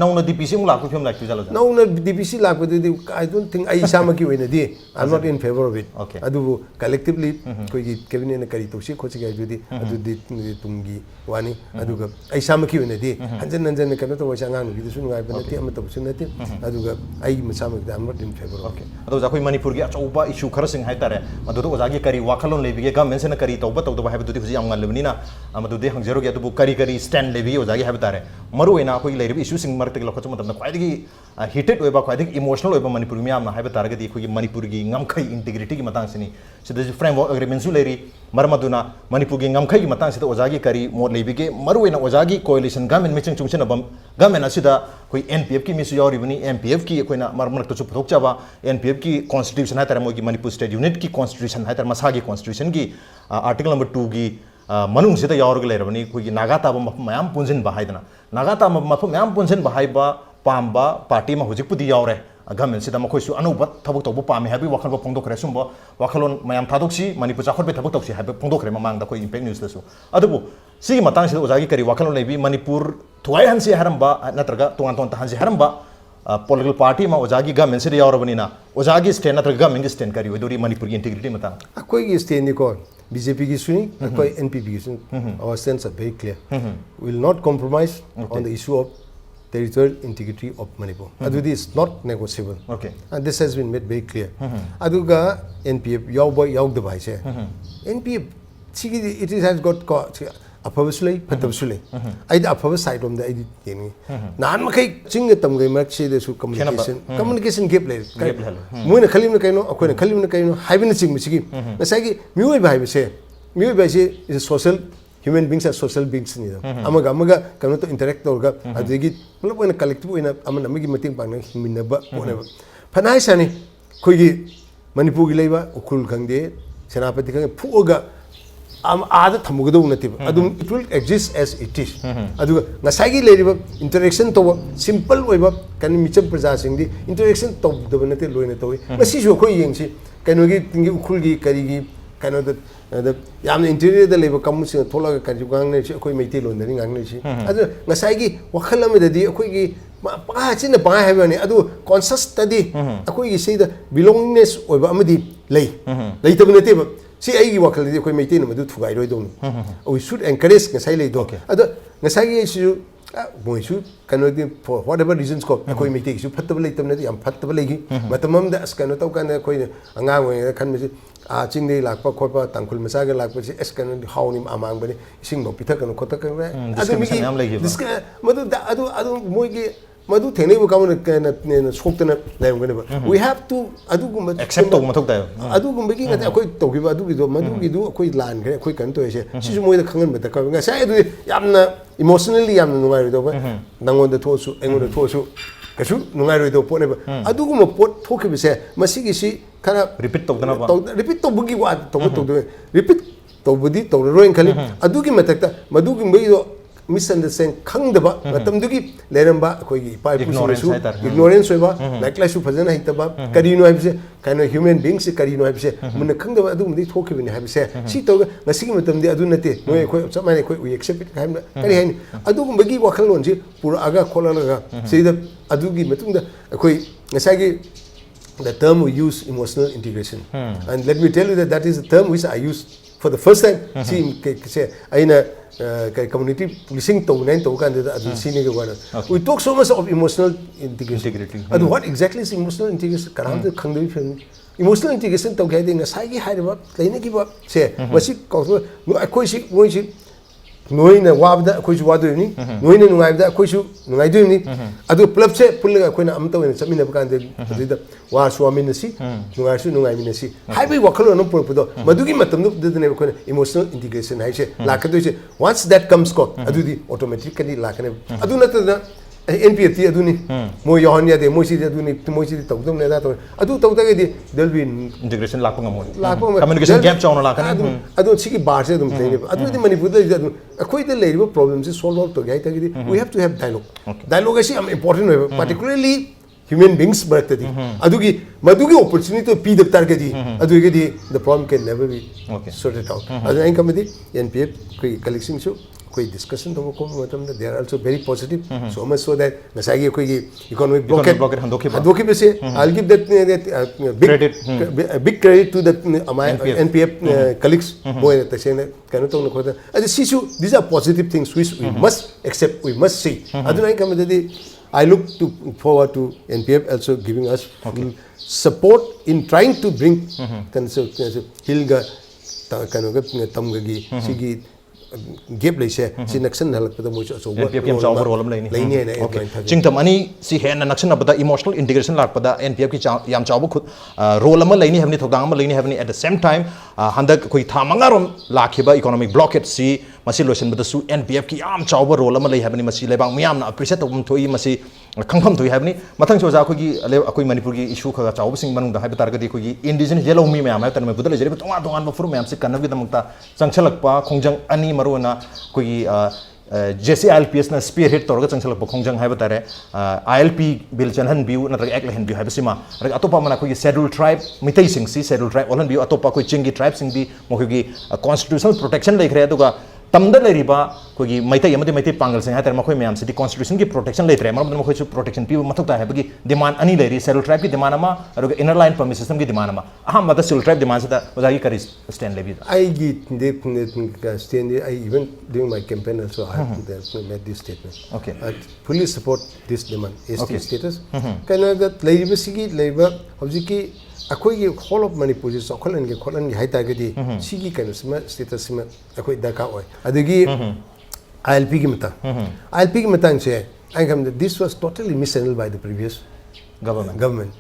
Speaker 1: no dpc mu la ko film like jala
Speaker 2: no dpc la ko de I don't think ai sama ki wena di I'm not in favor of it adu collectively ko gi cabinet na kari to si ko chi ga di adu di tungi wani adu ga ai sama ki wena di hanjan ka to wa ngang gi su ngai ba ti am to su na ti adu ga ai ma sama ki I'm not in favor of it
Speaker 1: adu ja koi manipur gi achauba issue khar sing hai tare adu to ja gi kari wakhalon le bi ge government se na kari to ba hai bu di huji am ngal lebni na मदुदे हंगजरोगे अदुबु करी करी stand लेबी ओजागी हाबे तारे मरुइना अखोई लेरिबि issue सिंग मरतक लखोच मतम ख्वाइदगी heated ओइबा ख्वाइदगी emotional ओइबा Manipur मियामना हाबे तारगदी अखोई मणिपुर गी ngamkhai integrity की मतंग सिनी सिदजि फ्रेमवर्क एग्रीमेंट सु लेरी मरमदुना मणिपुर गी ngamkhai की मतंग सिदा ओजागी करी मोड लेबिगे मरुइना ओजागी कोalition गवर्नमेंट मिचिंग चुंगसन बम गवर्नमेंट असिदा कोई NPF की मिसु यावरिबनी NPF की अखोइना मरमरक तसु फथोकचाबा NPF की कॉन्स्टिट्यूशन हाइतार मोगी मणिपुर स्टेट यूनिट की कॉन्स्टिट्यूशन हाइतार मसागी कॉन्स्टिट्यूशन की आर्टिकल नंबर 2 की मनुंग सिदा यावरग लेरबनी कोई नागा ताबा मफम मयाम पुंजिन बाहाइदना नागा ताबा मफम मयाम पुंजिन बाहाइबा पामबा पार्टी मा हुजिकपुदी यावरे गवर्नमेंट सिदा मखोइसु अनौबा थबक तौबु पामे हाबि वखल फोंदोखरे सुंबो वखलोन मयाम थादोक्सी मणिपुर चाखोटबे थबक तौसी हाबि फोंदोखरे ममांगदा कोई इंपैक्ट न्यूज दसु अदुबु सिगी मतंग सिदा ओजागी करी वखलोन लेबि मणिपुर थुवाइ हनसी हरंबा नत्रगा तोंगान तोंता हनसी हरंबा पॉलिटिकल पार्टी में ओजागी गवर्नमेंट से यावरबनीना ओजागी स्टैंड नत्र गवर्नमेंट की स्टैंड करी ओदोरी मणिपुर की इंटीग्रिटी मतंग
Speaker 2: अखोई की स्टैंड निको BJP की सुनी अखोई NPP की सुनी our stance are very clear we will not compromise on the issue of territorial integrity of Manipur adudi is not negotiable
Speaker 1: okay
Speaker 2: and this has been made very clear aduga NPF yawba yawda bai se NPF sigi it has got afabasule patabasule ai da afabas side om da ai yeni nan ma kai ching tam gai mak se de su communication gap le moi na khalim na kaino akoi na khalim na kaino haibin ching mi sigi na sai gi mioi bai se is a social human beings are social beings ni da amaga kano to interact torga adigi pulap na collective ina amana magi mating pang na himinna ba one ba phanai sani khoi gi manipur gi leiba ukul khangde senapati khang phuoga आदत थमुगदो नतिब अदुम it will exist as it is अदुगा नसागी लेरिबा interaction तो simple ओइबा कनि मिचम प्रजा सिंगदि इंटरेक्शन तो दब नते लोइना तोइ मसी जो खोइ येंगसि कनोगी तिंगी उखुलगी करिगी कनो द याम इंटीरियर द लेबा कमुसि थोलागा करि गांगने सि खोइ मेति लोनदनि गांगने सि अदु नसागी वखल अमददि खोइगी पा चिन पा हैबनि अदु कॉन्शियस तदि खोइगी सिदा बिलोंगिंगनेस ओइबा अमदि लेइ तब नतेबा si aigi wakal di koi meite no madu thugai roi dong we should encourage ngasai lei do ado ngasai gi su moi su kano di for whatever reasons ko koi meite gi su phatab lei tamna yam phatab lei gi matamam da as kano tau kan koi angang oi khan me a ching dei lakpa khopa tangkhul masa ga lakpa si as kano haunim amang bani sing bo pithak kano khotak kan ado mi gi madu moi gi madu thene bu kamun na sokta na laim gane ba we have to adu gum
Speaker 1: accept to mathok tayo
Speaker 2: adu gum gi ngata akoi to gi ba adu gi do madu gi du akoi lan gare akoi kan to ese sisu moi da khangan ba ta ka nga sai adu yamna emotionally yamna nungai ro do ba nangon da thosu engon da thosu kasu nungai ro do po ne ba adu gum pot thoki bi se masi gi si khara
Speaker 1: repeat to dana ba
Speaker 2: repeat to bugi wa to repeat to budi to ro en khali adu gi matak ta madu gi mai do misunderstand khangdaba matamdugi leramba akoigi pai pusu ignorance hoiba nakla su phajana hitaba karino haibse kind of human beings se karino haibse mun khangdaba adu mudi thokibini haibse si to ngasigi matamdi adu nate noi khoi samane khoi we accept it kaimna kari hain adu gumbagi wakhal lonji pura aga kholalaga sida adugi matungda akhoi ngasagi the term we use emotional integration and let me tell you that is the term which I used for the first time see say aina community policing to nine to kan da sini ke wana we talk so much of emotional integration and what exactly is emotional integration karam de khangdai fen emotional integration to ga de ngasai gi haiba leina gi ba se masi ko akoi si moi si noina wabda akoi su wadu ni noina nungai da akoi su nungai du ni adu plap se pulla akoi na amta wen samina ba kan de da wa swami nasi nungai su nungai minasi haibai wakhalo no por podo madugi matam nu de ne ko emotional integration hai se lakado se once that comes ko adu di automatically lakane adu na ta NPF adu ni mo yohania de mo si adu ni mo si to dum ne da to adu to da ge there will be
Speaker 1: integration lakpa ngamo communication gap chawna lakane
Speaker 2: adu sigi bar se dum thene adu di manipur da adu akoi da leiriba problems is solve out to gai ta gi we have to have dialogue is important particularly human beings but adu gi madugi opportunity to p the target di adu gi the problem can never be sorted out adu ai kamadi NPF koi collection so koi discussion to ko matam da they are also very positive so much so that nasagi koi economic blockade handoki be se I'll give that big credit to the NPF colleagues boy ta se kanu to ko da these are positive things which we must accept we must see adu ai kamadi I look forward to NPF also giving us support in trying to bring hilga kanu tamga gi sigi gap lấy xe xin nexon halak pada mo so
Speaker 1: NPF ki am chaw role am leini
Speaker 2: leini na
Speaker 1: okay chingtam ani si hen na naction abada emotional integration lak pada NPF ki yam chaw khut role am leini havni thodang am leini havni at the same time handak koi thamanga rom lakhiba economic blockade si masi lotion bada su NPF ki yam chaw role am lei havni masi lebang miyam na appreciate tum thoi masi khangpham thoi havni mathang choja khoi gi akoi manipur gi issue kha chaw sing manung da haiba targadi khoi gi indigenous yellow mi miyam ha tan me budal jeri tonga tonga ba furu miyam si kanab gi damta changchalak pa khongjang ani marona khoi gi जैसे ILPS ना spear hit तौर का चंचल पखोंजंग है बता रहे ILP bill चलहन बिउ नतर एक लहन बिउ है बसिमा रग अतोपा मना कोई शेड्यूल ट्राइब मितई सिंग सी शेड्यूल ट्राइब ओलन बिउ अतोपा कोई चिंगी ट्राइब सिंग भी मोखगी कॉन्स्टिट्यूशनल प्रोटेक्शन लेख रहे तो तमदा लेरिबा कोई मैतई अमदे मैतई पांगल सिंग हातर मखोय मैम सिटी कॉन्स्टिट्यूशन की प्रोटेक्शन लेथरे मरम मखोय सु प्रोटेक्शन पी मथुकता है बगी डिमांड अनि लेरी शेड्यूल ट्राइब की डिमांड अमा और इनर लाइन परमिट सिस्टम की डिमांड अमा अहम मदा शेड्यूल ट्राइब डिमांड से वजागी करी stand लेबी
Speaker 2: I stand I even during my campaign also I made this statement.
Speaker 1: Okay.
Speaker 2: I fully support this demand. ST status. Kana that labor sigi labor hojiki akoi ki whole of Manipur is okholan ki hai ta gadi sigi kana sima status sima akoi daka oi. Adagi ILP ki mata. ILP ki mata se I come that this was totally mishandled by the previous government.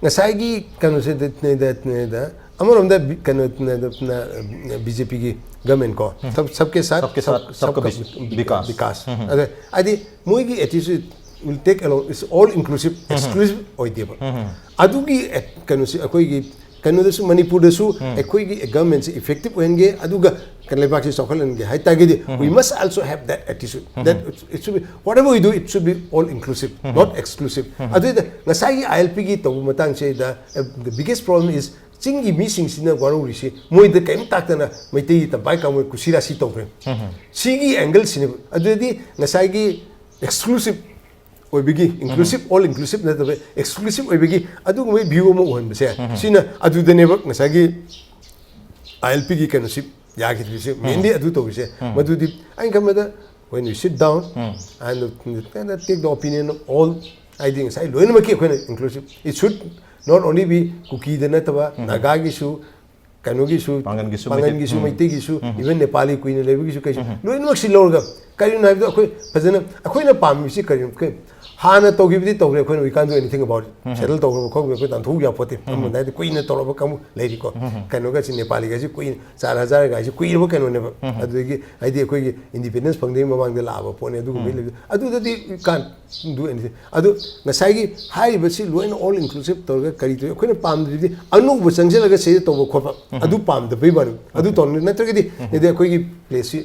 Speaker 2: Ngasai gi kana se that Amar BJP की government को सबके साथ
Speaker 1: सबका विकास
Speaker 2: अरे आदि मुई की attitude will take along is all inclusive exclusive oideba adugi kanusi akoi gi kanudasu manipurdasu akoi gi government is effective wenge aduga kanlebak si sokhalan ge hai tagidi we must also have that attitude that it should be whatever we do it should be all inclusive not exclusive adu ngasai ILP gi to matang se the biggest problem is Chingi missing sina waru risi moi de kaim tak na mai te ta bai ka moi kusira si to pre sigi angle sini adudi ngasai gi exclusive oi bigi inclusive all inclusive na the exclusive oi bigi adu moi view mo hon se sina adu de ne bak ngasai gi ILP gi kanusip ya gi bisi mainly adu to bisi madu di ai kamada when you sit down and take the opinion of all I think sai loin ma ki inclusive it should not only be cookie the netaba nagagi su kanugi su pangan gisu maiti gisu even nepali queen lebi gisu kai loin mak si lorga kai na bi akoi fazana akoi na pam si kai hana to gi bi to re we can't do anything about it settle to ko ko tan thu ya pote am na de queen to ro kam lady ko kanuga si nepali ga si queen 4000 ga si queen bo kanu ne adu gi ai de ko independence pang de mamang de la ba pone adu mi adu de can do anything adu na sai gi hai ba si loin all inclusive to ga kari to ko na pam de anu bu sang se la ga se to bo ko adu pam de bi ba adu to na to gi de ko gi place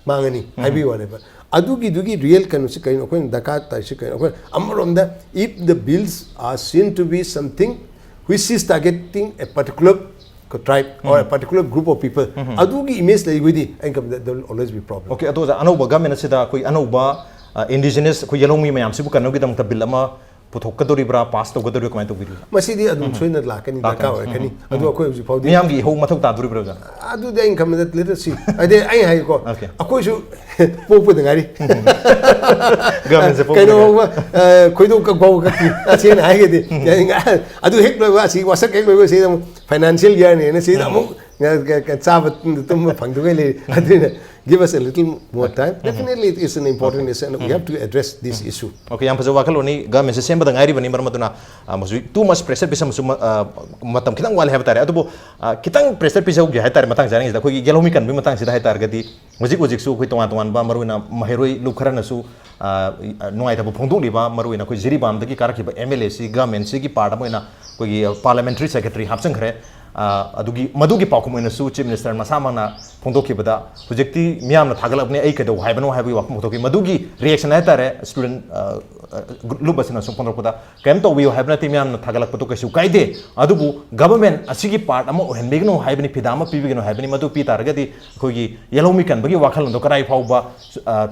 Speaker 2: mangani ai bi wa ne ba adugi dugi real kanu si kain okon dakat ta si kain okon amarom da if the bills are seen to be something which is targeting a particular tribe or a particular group of people adugi image lai gudi and come there will always be problem
Speaker 1: okay atoza anoba government sida koi anoba indigenous koi yelong mi mayam sibu kanu gidam ta bill ama पुथोकदोरिब्रा पास तोगदोरि कमाय तोबिरि
Speaker 2: मसिदि अदुम सोइना लाकनि दका ओरकनि अदु अखोय हुजि फाउदि
Speaker 1: मियाम गी हो मथोक तादुरिब्रा जा
Speaker 2: अदु दे income that literacy अदे आई हाय को अखोय सु पोपु दंगारि
Speaker 1: government से पोपु
Speaker 2: कइनो खोइदो क बाउ क असेन हायगदि अदु हेक लोवा सि वासक हेक लोवा सि फाइनेंशियल ईयर ने सि अमु चाब तुम फंगदुगै ले अदु give us a little more time. Definitely, it is an important issue, and we have to address this issue.
Speaker 1: Okay, yang pasal wakal ni government system badang airi bani marmatuna maksud too much pressure bisa masuk matam kita wal have tare. Atu kita pressure bisa ugi hai tare matang jarang. Koi gelomi kan bi matang sida hai tare gadi. Musik su koi tuan ba maruna maheroi lukharan su nuai tabu phongdu li ba maruna koi jiri bam dagi karak ki MLA si government si ki part mo ina koi parliamentary secretary hapsang khare. अदुगी मदुगी पाकुमैना सु chief minister मसामना फोंदोखिबदा प्रोजेक्टि मियामना थागलबने एई कदो हाइबनो हाइबि वाकम फोंदोखि मदुगी reaction हाइतारे student लुबसना सु फोंदोखदा केम तो वियो हाइबना ति मियामना थागलकपतो कैसु काइदे अदुबु government असिगी part अमा ओहेनबेगनो हाइबनि फिदामा पिबिगनो हाइबनि मदु पि तारगदि खोगी येलोमी कनबगी वाखलनो कराइ फाउबा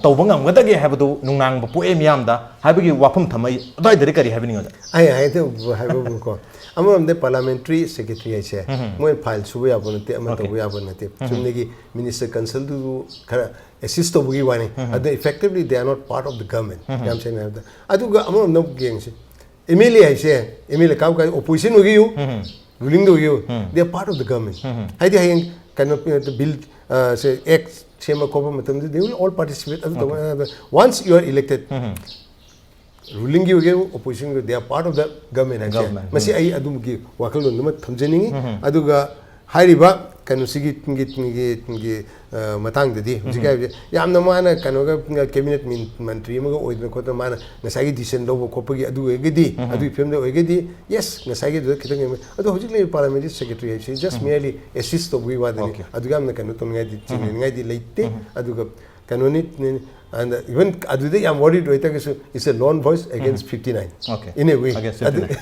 Speaker 1: तौबा ngamगदगे हाइबदु नुंगनांग पोए मियामदा हाइबगी वाफम थमै अदाइदरि करि हाइबनि
Speaker 2: आई हाइते हाइबु को अमरम दे पार्लियामेंट्री सेक्रेटरी आइसे मोय फाइल सुबो याबो नते अमा तो याबो नते सुमनेगी मिनिस्टर कंसल्ट दु खरा assist to bugi wani and effectively they are not part of the government yam saying that adu ga amon no geng se emile aise emile kaw ka opposition ugi you ruling do you they are part of the government haidi hayeng kind of bill say X same they will all participate. Once you are elected, ruling you opposition, they are part of the government. Masi ai adum gi wakal numa thamjani aduga hairiba kanu sigi matang dadi jiga yamna mana kanu cabinet mantri ma oidna kota mana ngasagi decision do ko pagi adu egedi adu film do egedi yes ngasagi do kitang adu hojik parliament secretary she just merely assist to we wadani adu gamna kanu to ngai di leite adu kanu ni and even Adude, I'm worried it's a lone voice against 59.
Speaker 1: Okay.
Speaker 2: In a way.
Speaker 1: Against 59.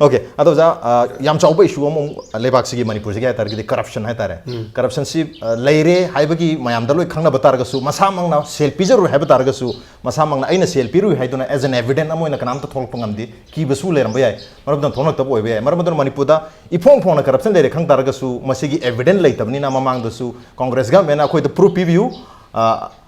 Speaker 1: Okay. Adoza, yam chauba issue among lebak sigi Manipur sigi target corruption hai tare. Corruption si leire haibagi mayam dalo khangna batargasu masamang na selfie jaru hai batargasu masamang na aina selfie ru hai dona as an evidence amoy na kanam ta tholp ngamdi ki basu leram bayai marab dan thonak tab oi bayai marab dan Manipur da ipong phona corruption leire khang targasu masigi evidence lai tabni na mamang dasu Congress ga mena khoi the proof review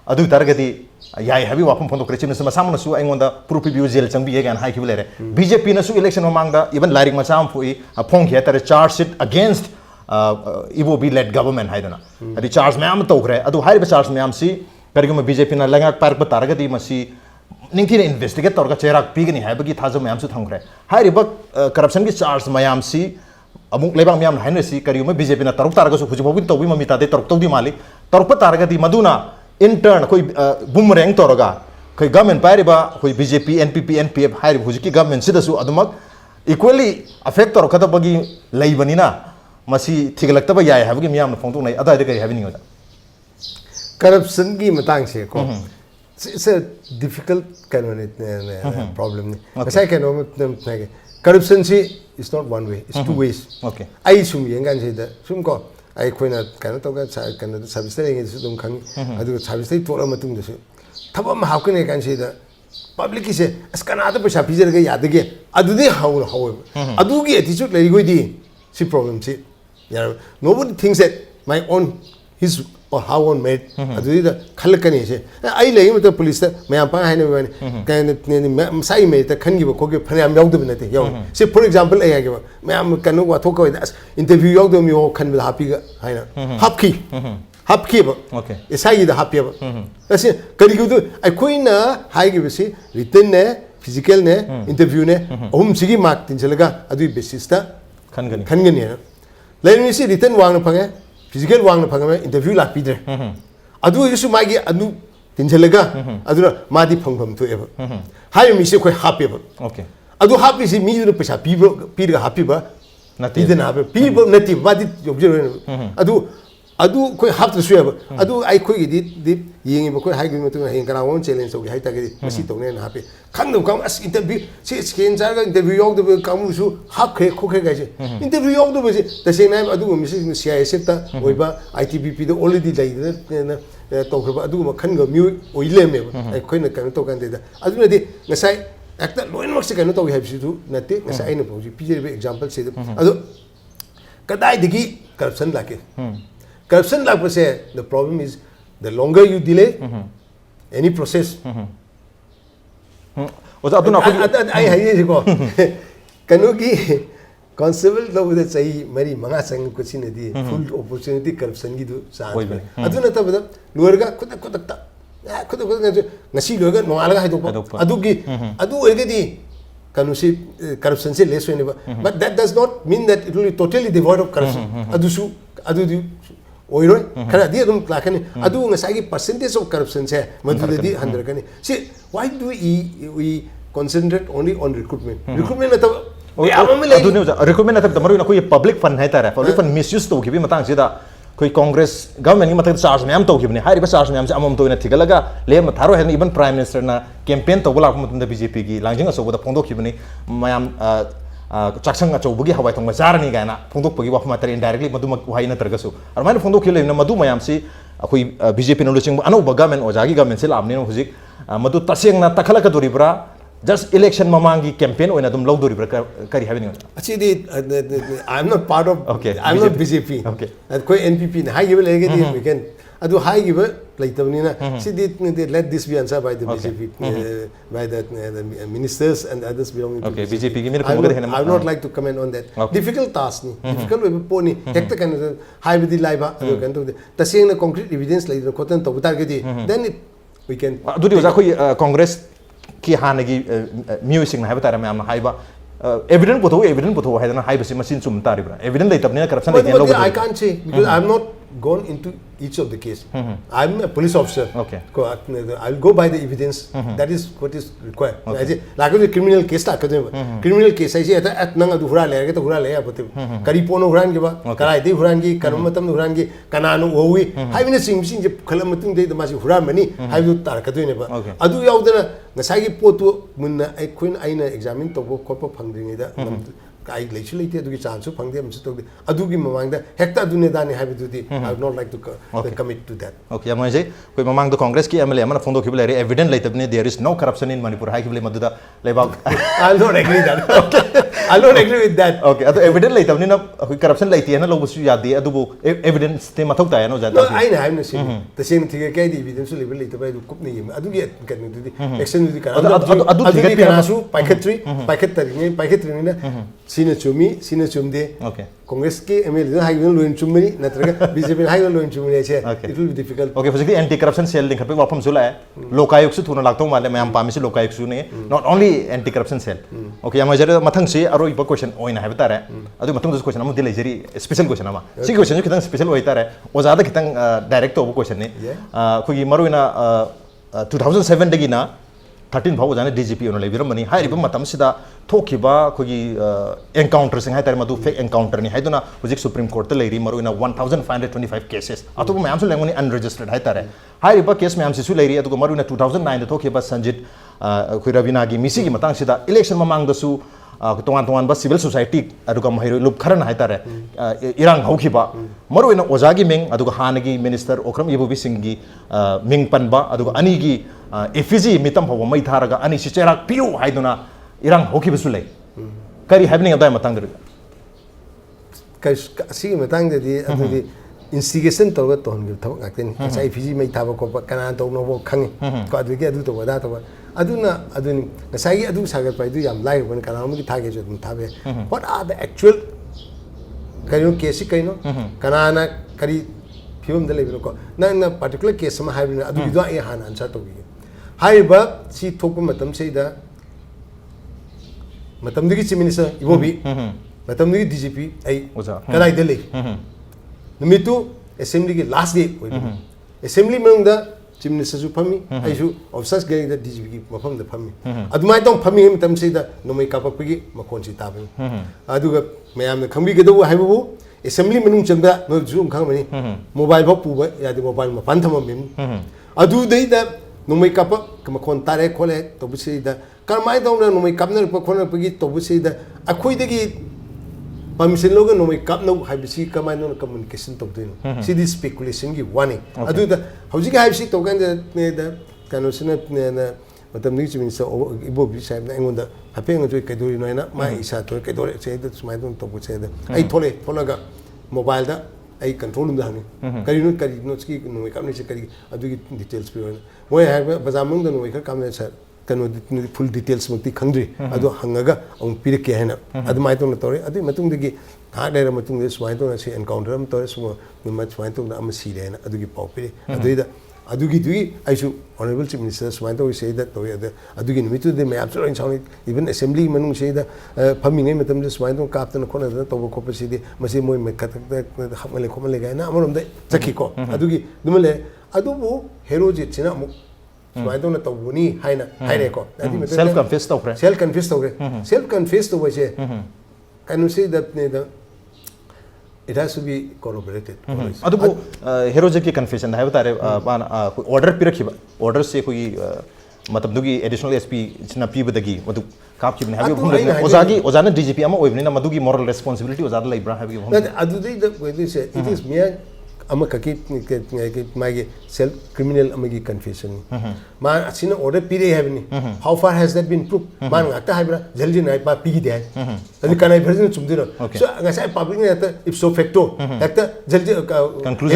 Speaker 1: adu targati yai habi wapum phondo krechi na samana su aingonda proof review jail changbi gan hai kibulere BJP na su election mamangda even larik macham phui phong khe tar charge sheet against EVOB led government haidana adi charge mayam tokre adu hairi charge mayam si karigum BJP na langa park ba targati masi ningthi investigate torga cherak pigani haibagi thajo mayam su thangre hairi ba corruption gi charge mayam si amuk lebang mayam haina si karigum BJP na taruk targa su khuji bobi tobi mamita de taruk tobi mali taruk pa targati maduna intern koi boomerang toroga koi government pairiba koi BJP NPP NPF hairi hujiki government sidasu adumak equally affect tor kata bagi laibani na masi thigalakta ba yai habagi miyam na phongtu nai adai de kai habini ngoda
Speaker 2: corruption gi matang se ko it's a difficult kind of problem ni sai kind of corruption si is not one way, it's two ways.
Speaker 1: Okay.
Speaker 2: I sum yengan se da sum ko ai khoina kana to ga kana service ngi su dum khang adu service to la matung su thaba ma hakne kan se da public se askana da pesa pijer ga yad ge adu de haw adu gi attitude lai goi di si problem si nobody thinks that my own his or her own made adu da khal kani se ai lai ma to police da ma pa hai ne kan sai me ta khan gi ko ge phane am yaw de na te yaw se for example ai ga ma am kan wa thok ko interview yaw de mi ho khan bil happy ga hai na hapki ba
Speaker 1: okay
Speaker 2: isai da happy ba ase kari gu du ai koina hai gi bisi written ne physical ne interview ne hum sigi mark tin chalaga adu basis ta
Speaker 1: khan gani
Speaker 2: lai ni si written wang na phange physical wang na phange interview la pidre adu isu mai gi adu tin chalaga adu ma di phangpham tu eba hai mi se khoi happy ba
Speaker 1: okay
Speaker 2: adu happy si mi du pesa pi ga happy ba
Speaker 1: nati
Speaker 2: na happy pi nati ba di adu adu koi hap to suya adu ai koi di yingi ba koi hai gi mutu heng kana won challenge so gi hai ta gi masi to ne na happy khang no kam as interview si skin jar ga interview yog de kam su hap khe kho khe ga je interview yog de be ta se na adu mi si CISF ta oi ba ITBP de already dai na to khba adu ma khan ga mi oi le me ai koi na kan to kan de da adu na di ngasai actor loin mak se kan to gi hai si tu na te ngasai ai na phoji pije be example se adu kadai digi corruption la ke corruption like say the problem is the longer you delay any process
Speaker 1: oza aduna
Speaker 2: ai hai ji ko kanu ki constable lo de sai mari manga sang ko sin di full opportunity corruption gi du sa aduna ta bada luarga kudak ta ngasi luarga nongala ga hai adu gi adu ege di kanu si corruption se less when but that does not mean that it will be totally devoid of corruption adu di oiroi kana di adum lakani adu ngasai percentage of corruption se madhu di 100 kani see why do we concentrate only on recruitment recruitment na
Speaker 1: adu ne recruitment na tamaru na koi public fund hai tara public fund misuse to gibi matang sida koi congress government ni matak charge mayam to gibne hai ba charge mayam se amam to ina thigalaga le ma tharo hen even prime minister na campaign to bula ko mutum da BJP gi langjing aso da phongdok gibne mayam chaksang acho bugi hawai thong charani ga na phongdok pagi wafma tar indirectly madu wahai na targasu armai phongdok khile na madu mayam si akoi BJP no luching ano government ojagi government se lamni no hujik madu taseng na takhala ka doribra just election mamangi campaign oina dum log doribra kari having
Speaker 2: actually I'm not part of
Speaker 1: okay
Speaker 2: I'm not BJP
Speaker 1: okay
Speaker 2: koi NPP na hai give lege di we can adu hai giba laitabni na see let this be answered by the BJP by the ministers and others belonging to
Speaker 1: Okay, BJP gi mina
Speaker 2: I
Speaker 1: kumagad
Speaker 2: would,
Speaker 1: hena
Speaker 2: I would not like to comment on that.
Speaker 1: Okay.
Speaker 2: Difficult task ni. Difficult we poni. Hekta kan high with the live adu kan to. Tasing na concrete evidence lai ko tan to butar ke then we can.
Speaker 1: Adudi waja koi Congress ki hana gi music na hai batara maam na hai ba evident puto hai na hai basi machine chum tari bra evident lai tabne corruption lai
Speaker 2: But I can't say because I'm not gone into each of the case. I'm a police officer.
Speaker 1: Okay.
Speaker 2: I'll go by the evidence. That is what is required. I say like a criminal case ta kadem. Criminal case I say at nang adu hura le ke to hura le apote. Kari pono huran ge ba. Karai de huran gi kanum matam huran gi kananu howi. Hai bine sing je khalam matung de ma si hura mani hai bu tar kadoi ne ba. Adu yaudana ngasai gi potu munna ai kuin aina examine to bo ko phangding da. I literally did the chance of Pangdam to the Adugi Mamanga, Hector Dunedani Habitude. I would not like to commit to that.
Speaker 1: Okay, Amaze, we among the Congress ki MLA, Fondo Kibulary, evident later there is no corruption in Manipur, Haikibli Maduda, Lebak.
Speaker 2: I'll not agree that. I'll not agree with that.
Speaker 1: Okay, evident later, corruption like the Analogus Yadi, Adubu, evidence, Tematota, I know that.
Speaker 2: No, I haven't seen the same thing again, evidence later by the Kupni. I do get getting to the extent of the Kanasu, Paquetry, Sina Chumde.
Speaker 1: Okay.
Speaker 2: Congress ke ML high will in Chumini, Natraga, BJP high will in Chumini. It will be difficult.
Speaker 1: Okay, physically anti-corruption cell link happy from Sula, Lokayuk to Nalakto, Malam Pamisi Lokayuk, not only anti-corruption cell. Okay, I'm a Matansi, a roy question, or in Havatare. I do Matun's question, I'm a special question. See, question you can special waiter was other director of question. Kugi Maruina 2007 Degina. 13 भाव जाने DGP उन्होंने लेविरम बनी high रिबम मतम सिदा थोकी बा कोई encounter Singh high तारे मधु fake encounter नहीं हाई तो ना उजिक सुप्रीम कोर्ट ते लेरी मरो इना 1525 केसेस अतो मैं आमसु लेंगोनी अनरजिस्टर्ड हाई तारे हाई रिबा केस में आमसे सु लेरी अतो मरो इना 2009 थोकी बा संजित कोई रविना की मिसी की मतंग सिदा इलेक्शन में मांग दसु तोंगान बस सिविल सोसाइटी अदुगा महिरो लुप खरन हाई तारे इरांग हौकी बा मरो इना ओजागी मिंग अदुगा हानगी मिनिस्टर ओक्रम इबुबी सिंह की मिंग पनबा अदुगा अनी की effigy mitam ho mai tharaga ani si cherak piu haiduna irang hoki besulai kari happening adai matang der
Speaker 2: kai si matang de instigation to ga ton gi thok ngakten sai effigy mai thaba ko kana to no bo khangi ko adu ge adu to wada to aduna aduni sai gi adu sagar pai du yam lai bon kana mo gi thage jo dum thabe what are the actual kari no case kai no kana na kari film de le ko na particular case ma hai adu gi do e han answer to gi hai ba si thok matam sei da matam digi chief minister ibobi matam digi DGP ai kalai de le numitu assembly ki last day assembly mang da chief minister su phami ai su officers ge da DGP ki mafam da phami adumai tong phami matam sei da nomai ka pak gi makon si ta ba aduga mayam na khambi ge do hai bu assembly manung changda no zoom khang mani mobile ba pu ba ya de mobile ma pan thama mem adu dei da nomai ka pak makon tare khole to bu sei da karmai dong na nomai kap na pa khona pa gi to bu sei da akhoi de gi permission logo nomai kap no hai bisi kamai no communication to do no see this speculation gi one adu da hauji ga hai bisi to kan da kanu sina na matam ni chimin sa ibo bi sai na ngonda hapeng jo kai dori no na mai isa to kai dori sei da smai don to bu sei da ai thole thonaga mobile da ai control da ni kari no ski nomai kap ni se kari adu gi details bi no moi hai bazamung da nomai ka kam sa kanu full details mukti khangri adu hangaga ang pirike hena adu mai tong tore adu matung de gi ha dera matung de swai tong se encounter am tore sumo ma swai tong da am si rena adu gi pau pire adu da adu gi dui ai su honorable chief minister swai tong say that to adu gi nimitu de me absolute in sound even assembly manung say da phaming ngai matam de swai tong kap tan khona da to ko pa si de masi moi me khat da hamale khomale ga na amorom de chaki ko adu gi dumale adu bu hero ji china mu swai tong na to buni haina haire ko
Speaker 1: self confessed to pre
Speaker 2: self confessed to waje can you say that it has to be corroborated
Speaker 1: adu bu hero ji ki confession hai batare order pi rakhiba order se koi matlab dugi additional SP china pi badagi madu kap ki ne ha ozagi ozana DGP ama oibni na madu gi moral responsibility ozada lai bra ha bi
Speaker 2: adu dei the way they say it is mere ama kaki मागे self criminal amagi confession ma asina order pire habni how far has that been proved man ngata habra jalji nai pa pigi de adi kanai version chumdino so ngasai public ne ta ipso facto ekta jalji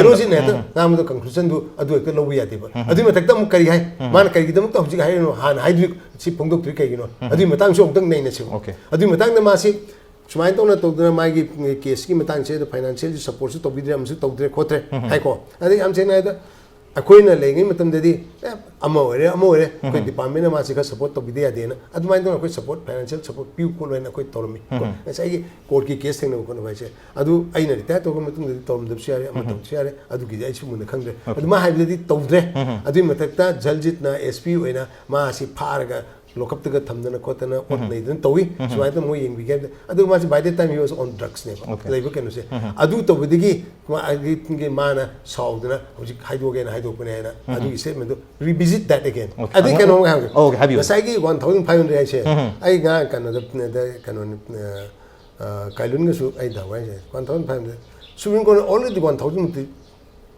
Speaker 2: erosion ne ta nam do conclusion do adu ekta lobu yate ba adi matak ta mu kari hai man kari gidam ta hujik hai no han hydric si pongdok tri kai gino adi matang so ongtang nei na si adi matang na ma si सुमाइन तो ना तो ना माइगी case की मतंग से financial support से तो भी हम से तो दे खोत्रे है को अरे हम से ना तो अकोई ना लेंगे मतलब दे दी अमोरे कोई डिपार्टमेंट ना मासी का सपोर्ट तो भी दिया देना अदुमाइन तो ना कोई सपोर्ट फाइनेंशियल सपोर्ट पीउ को ना कोई तोरमी ऐसा है कि कोर्ट की केस थे ना को ना भाई से अदु आई ना रिटा तो को मतलब दे तोरम दब से यार मतलब से यार अदु की जाए मुन खंगरे अदुमा हाई दे तो दे अदु मतकता जलजित ना एसपी होइना मासी फारगा lockup to get Tamdana Kotana or Nathan Towi, so I don't know we get I do much by the time he was on drugs never. Labor can say. I do to with the gay, I get mana, salt, hydro again, hydro banana. I do statement to revisit that again. I think I know how.
Speaker 1: Oh, have you?
Speaker 2: The Sagi 1,500 I say. I got another canon Kailunga, I know 1,500. So we're going to already 1,000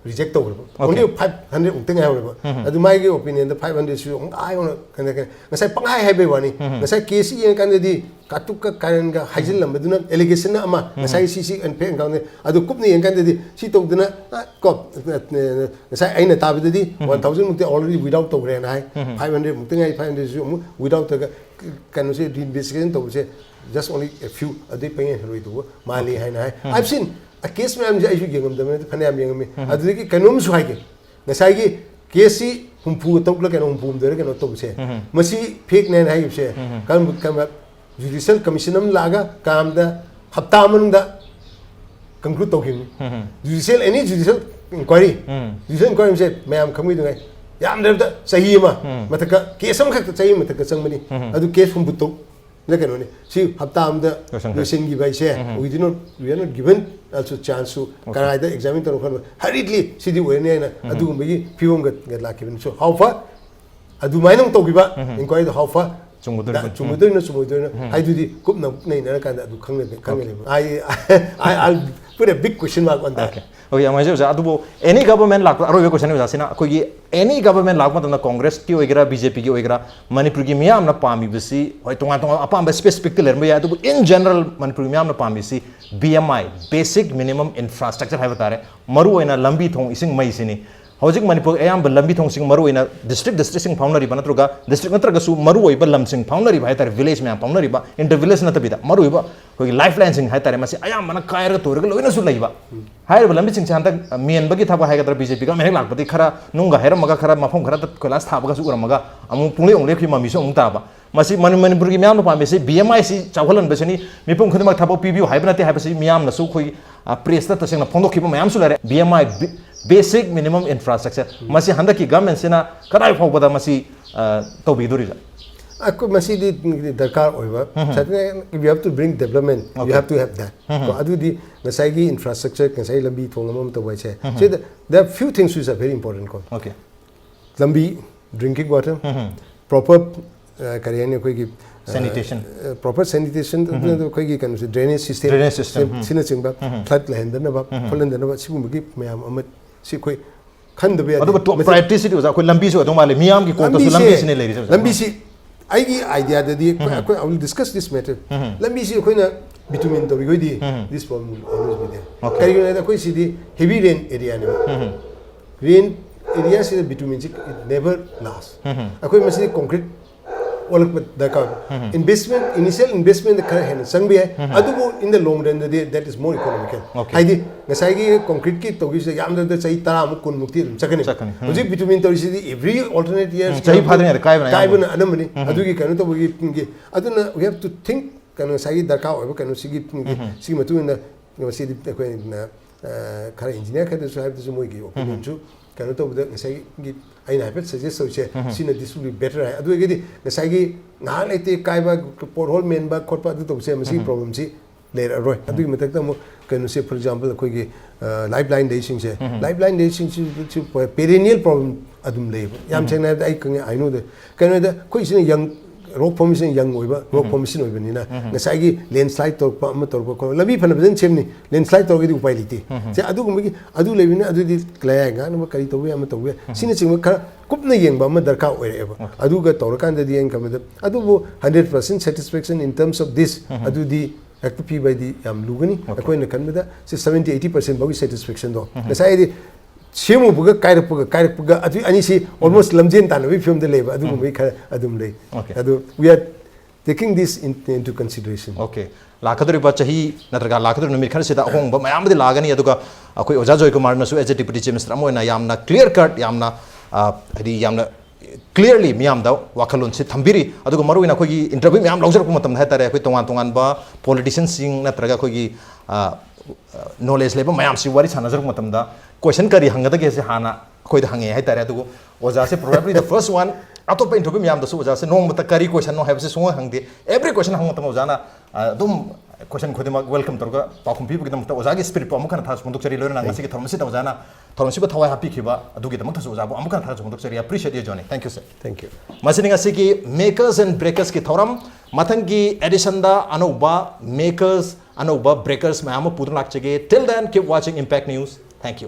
Speaker 2: reject over. Only 500 thing however. My opinion the 500 is I want to say Pangai have one. Say Casey and Kennedy Katuka Karanga Hazel Maduna allegation ama say CC and Pen County Adu Kupni and Kennedy she told the cop say Aina Tabidi 1,000 already without over and I 500 thing 500 without the can say investigation to say just only a few a day paying to Mali Hana. I've seen a case में हम जाइए कि हम दमें तो फने हम young में अदुरी की कानून सुहाई के नसाई की केसी हम पूरे तक लगे ना हम पूरे दरे के ना तो उसे मसी फेक नहीं है उसे काम जुडिशल कमीशन हम लागा काम दा हफ्ता में दा कंक्लूड तो किन्हीं जुडिशल एनी जुडिशल इंक्वायरी से मैं हम कमी दूँगा या हम दर्द सही है मतलब केस हम खत सही मतलब संग मनी अदु केस हम बुतो लेकिन उन्हें सी हफ्ता हम दा लेसन की भाई से we are not given also chance to कारण आइधर examine तो रोकन hurriedly सीधी वो नहीं है ना अदु में ये फिल्म गट लाके बिन so how far अदु माइनम तो किबा inquiry तो how far चुमुदर ना आई दूधी कुप ना नहीं ना कारण अदु खंगे I'll put a big question mark on that.
Speaker 1: Okay, I'm just saying, any government like अरोगे question में जासिना कोई any government like मतलब Congress की होएगा BJP की होएगा मणिपुर की मियाँ अपना पामी बसी और तो आप हम specific के लेर में या तो in general मणिपुर की मियाँ अपना पामी बसी BMI basic minimum infrastructure है बता रहे मरु है ना लंबी थों इसिंग मई सिनी हौजिक मणिपुर एयाम लंबी थों सिंग मरु है ना district सिंग फाउंडरी बना तो का district नतर का सु मरु है बल लम सिंग फाउंडरी भाई तारे village में फाउंडरी बा inter village नतर बिता मरु है बा कोई lifeline सिंग है तारे मसी एयाम मना कायर का तोड़ के लोग ना सुन लगी बा हायर लंबी सिंग चाहता मेन बगी था है का बीजेपी का मेरे लाख खरा नुंगा हैर मगा खरा मफम खरा कोलास था बगा मगा अमु पुंगे ओंले खि ममी सो ताबा मसी मणिपुर की मियाम पामे से BMI सी चावलन बसनी मिपुम खदमा थाबो पीबीओ हाइबनते हाइबसी मियाम नसु खोई प्रेस ता तसेंग फोंदोखिबो मयाम सु लरे BMI basic minimum infrastructure मसी हंदा की गवर्नमेंट सेना कदाई फावबदा मसी तोबिदुरिजा
Speaker 2: आपको मसीदी दरकार होगा सत्य if you have to bring development you have to have that तो अदु दी नसाई की infrastructure नसाई लंबी थोंगम तो वैसे so there are few things which are very important को
Speaker 1: okay
Speaker 2: लंबी drinking water proper करियाने कोई की
Speaker 1: sanitation
Speaker 2: proper sanitation तो कोई की कनु drainage system सिने चिंबा flood लहंदन बा फलंदन बा सिगुम की मयाम अमत सि कोई खंड बे
Speaker 1: अदु तो priority सिटी उजा कोई लंबी सो तो माले मियाम की कोट तो लंबी सिने लेरी
Speaker 2: लंबी सी आई idea that I will discuss this matter लंबी सी कोई ना bitumen तो कोई दी this problem will always be there करियो ना कोई सीधी heavy rain area ने rain area से bitumen it never lasts कोई मसी concrete अलग दरकार investment initial investment कर है संग भी है अदुबो in the long run that is more economical हाइदी नसाई की concrete की तो किसी याम दर चाहिए तारा मुक कुन मुक्ति चकने मुझे bitumen तो इसी every alternate years
Speaker 1: चाहिए फादर ने काय
Speaker 2: बना अनम बनी अदु की कहने तो वो की अदु ना we have to think कहने नसाई दरकार हो कहने सिगी मतु ना नसाई कोई ना खरा engineer कहते सो है तो मोई की opinion चु कहने तो उधर नसाई की आई ना पे सजेस्ट सोचे सीना this will be better है अदु की नसाई की ना लेते काय बा पोर्टहोल मेन बा खोट पा तो उसे मसी प्रॉब्लम सी ले रहा है अदु की मतलब तो कहने से for example कोई की लाइफलाइन डेसिंग से लाइफलाइन डेसिंग से पेरिनियल प्रॉब्लम अदुम ले याम चेंग ना आई कंगे आई नो दे कहने दे कोई सीने young rock formation young oiba rock formation oibanina ngasai gi landslide torpa ama torpa ko labi phana bzen chemni landslide torgi di upai liti se adu gumgi adu lebina adu di klaya ga no kari tobe ama tobe sine ching khara kupna yengba ama darka oireba adu ga torkan da di en kamada adu bo 100% satisfaction in terms of this adu di active p by the lugani akoi na kanada se 70-80% bagi satisfaction do ngasai di Simu buka kairpuga adu ani si almost lamjen tan we film the labor adu me kha adum lei adu we are taking this into consideration.
Speaker 1: Okay, lakaduri ba chahi natraga lakaduri numir khar sida hong ba mayam de lagani aduga akoi oja joy kumar na su as a deputy chief minister amoina yamna clear cut yamna hadi yamna clearly miyam da wakalun si thambiri aduga maru ina khoi interview miyam lawjar ku matam ha tare khoi tongan ba politicians sing natraga khoi knowledge level mayam si wari sanajar ku matam da question kari hangada ke se hana khoi da hange hai tare adugo oja se probably the first one atopa interview miyam da su oja se nong mata kari question no have se song hangde every question hang matam oja na dum question khodi ma welcome torga pakhum pi bugidam ta oja ge spirit pa amukana thas munduk chari lorna ngasi ke thormasi ta oja na thormasi ba thawai happy khiba adugi dam thas oja bo amukana thas munduk chari appreciate you johnny thank you sir
Speaker 2: Thank you.
Speaker 1: masini ngasi ki makers and breakers ki thoram mathangi edition da anuba makers anuba breakers ma am pudun lakchege till then keep watching impact news thank you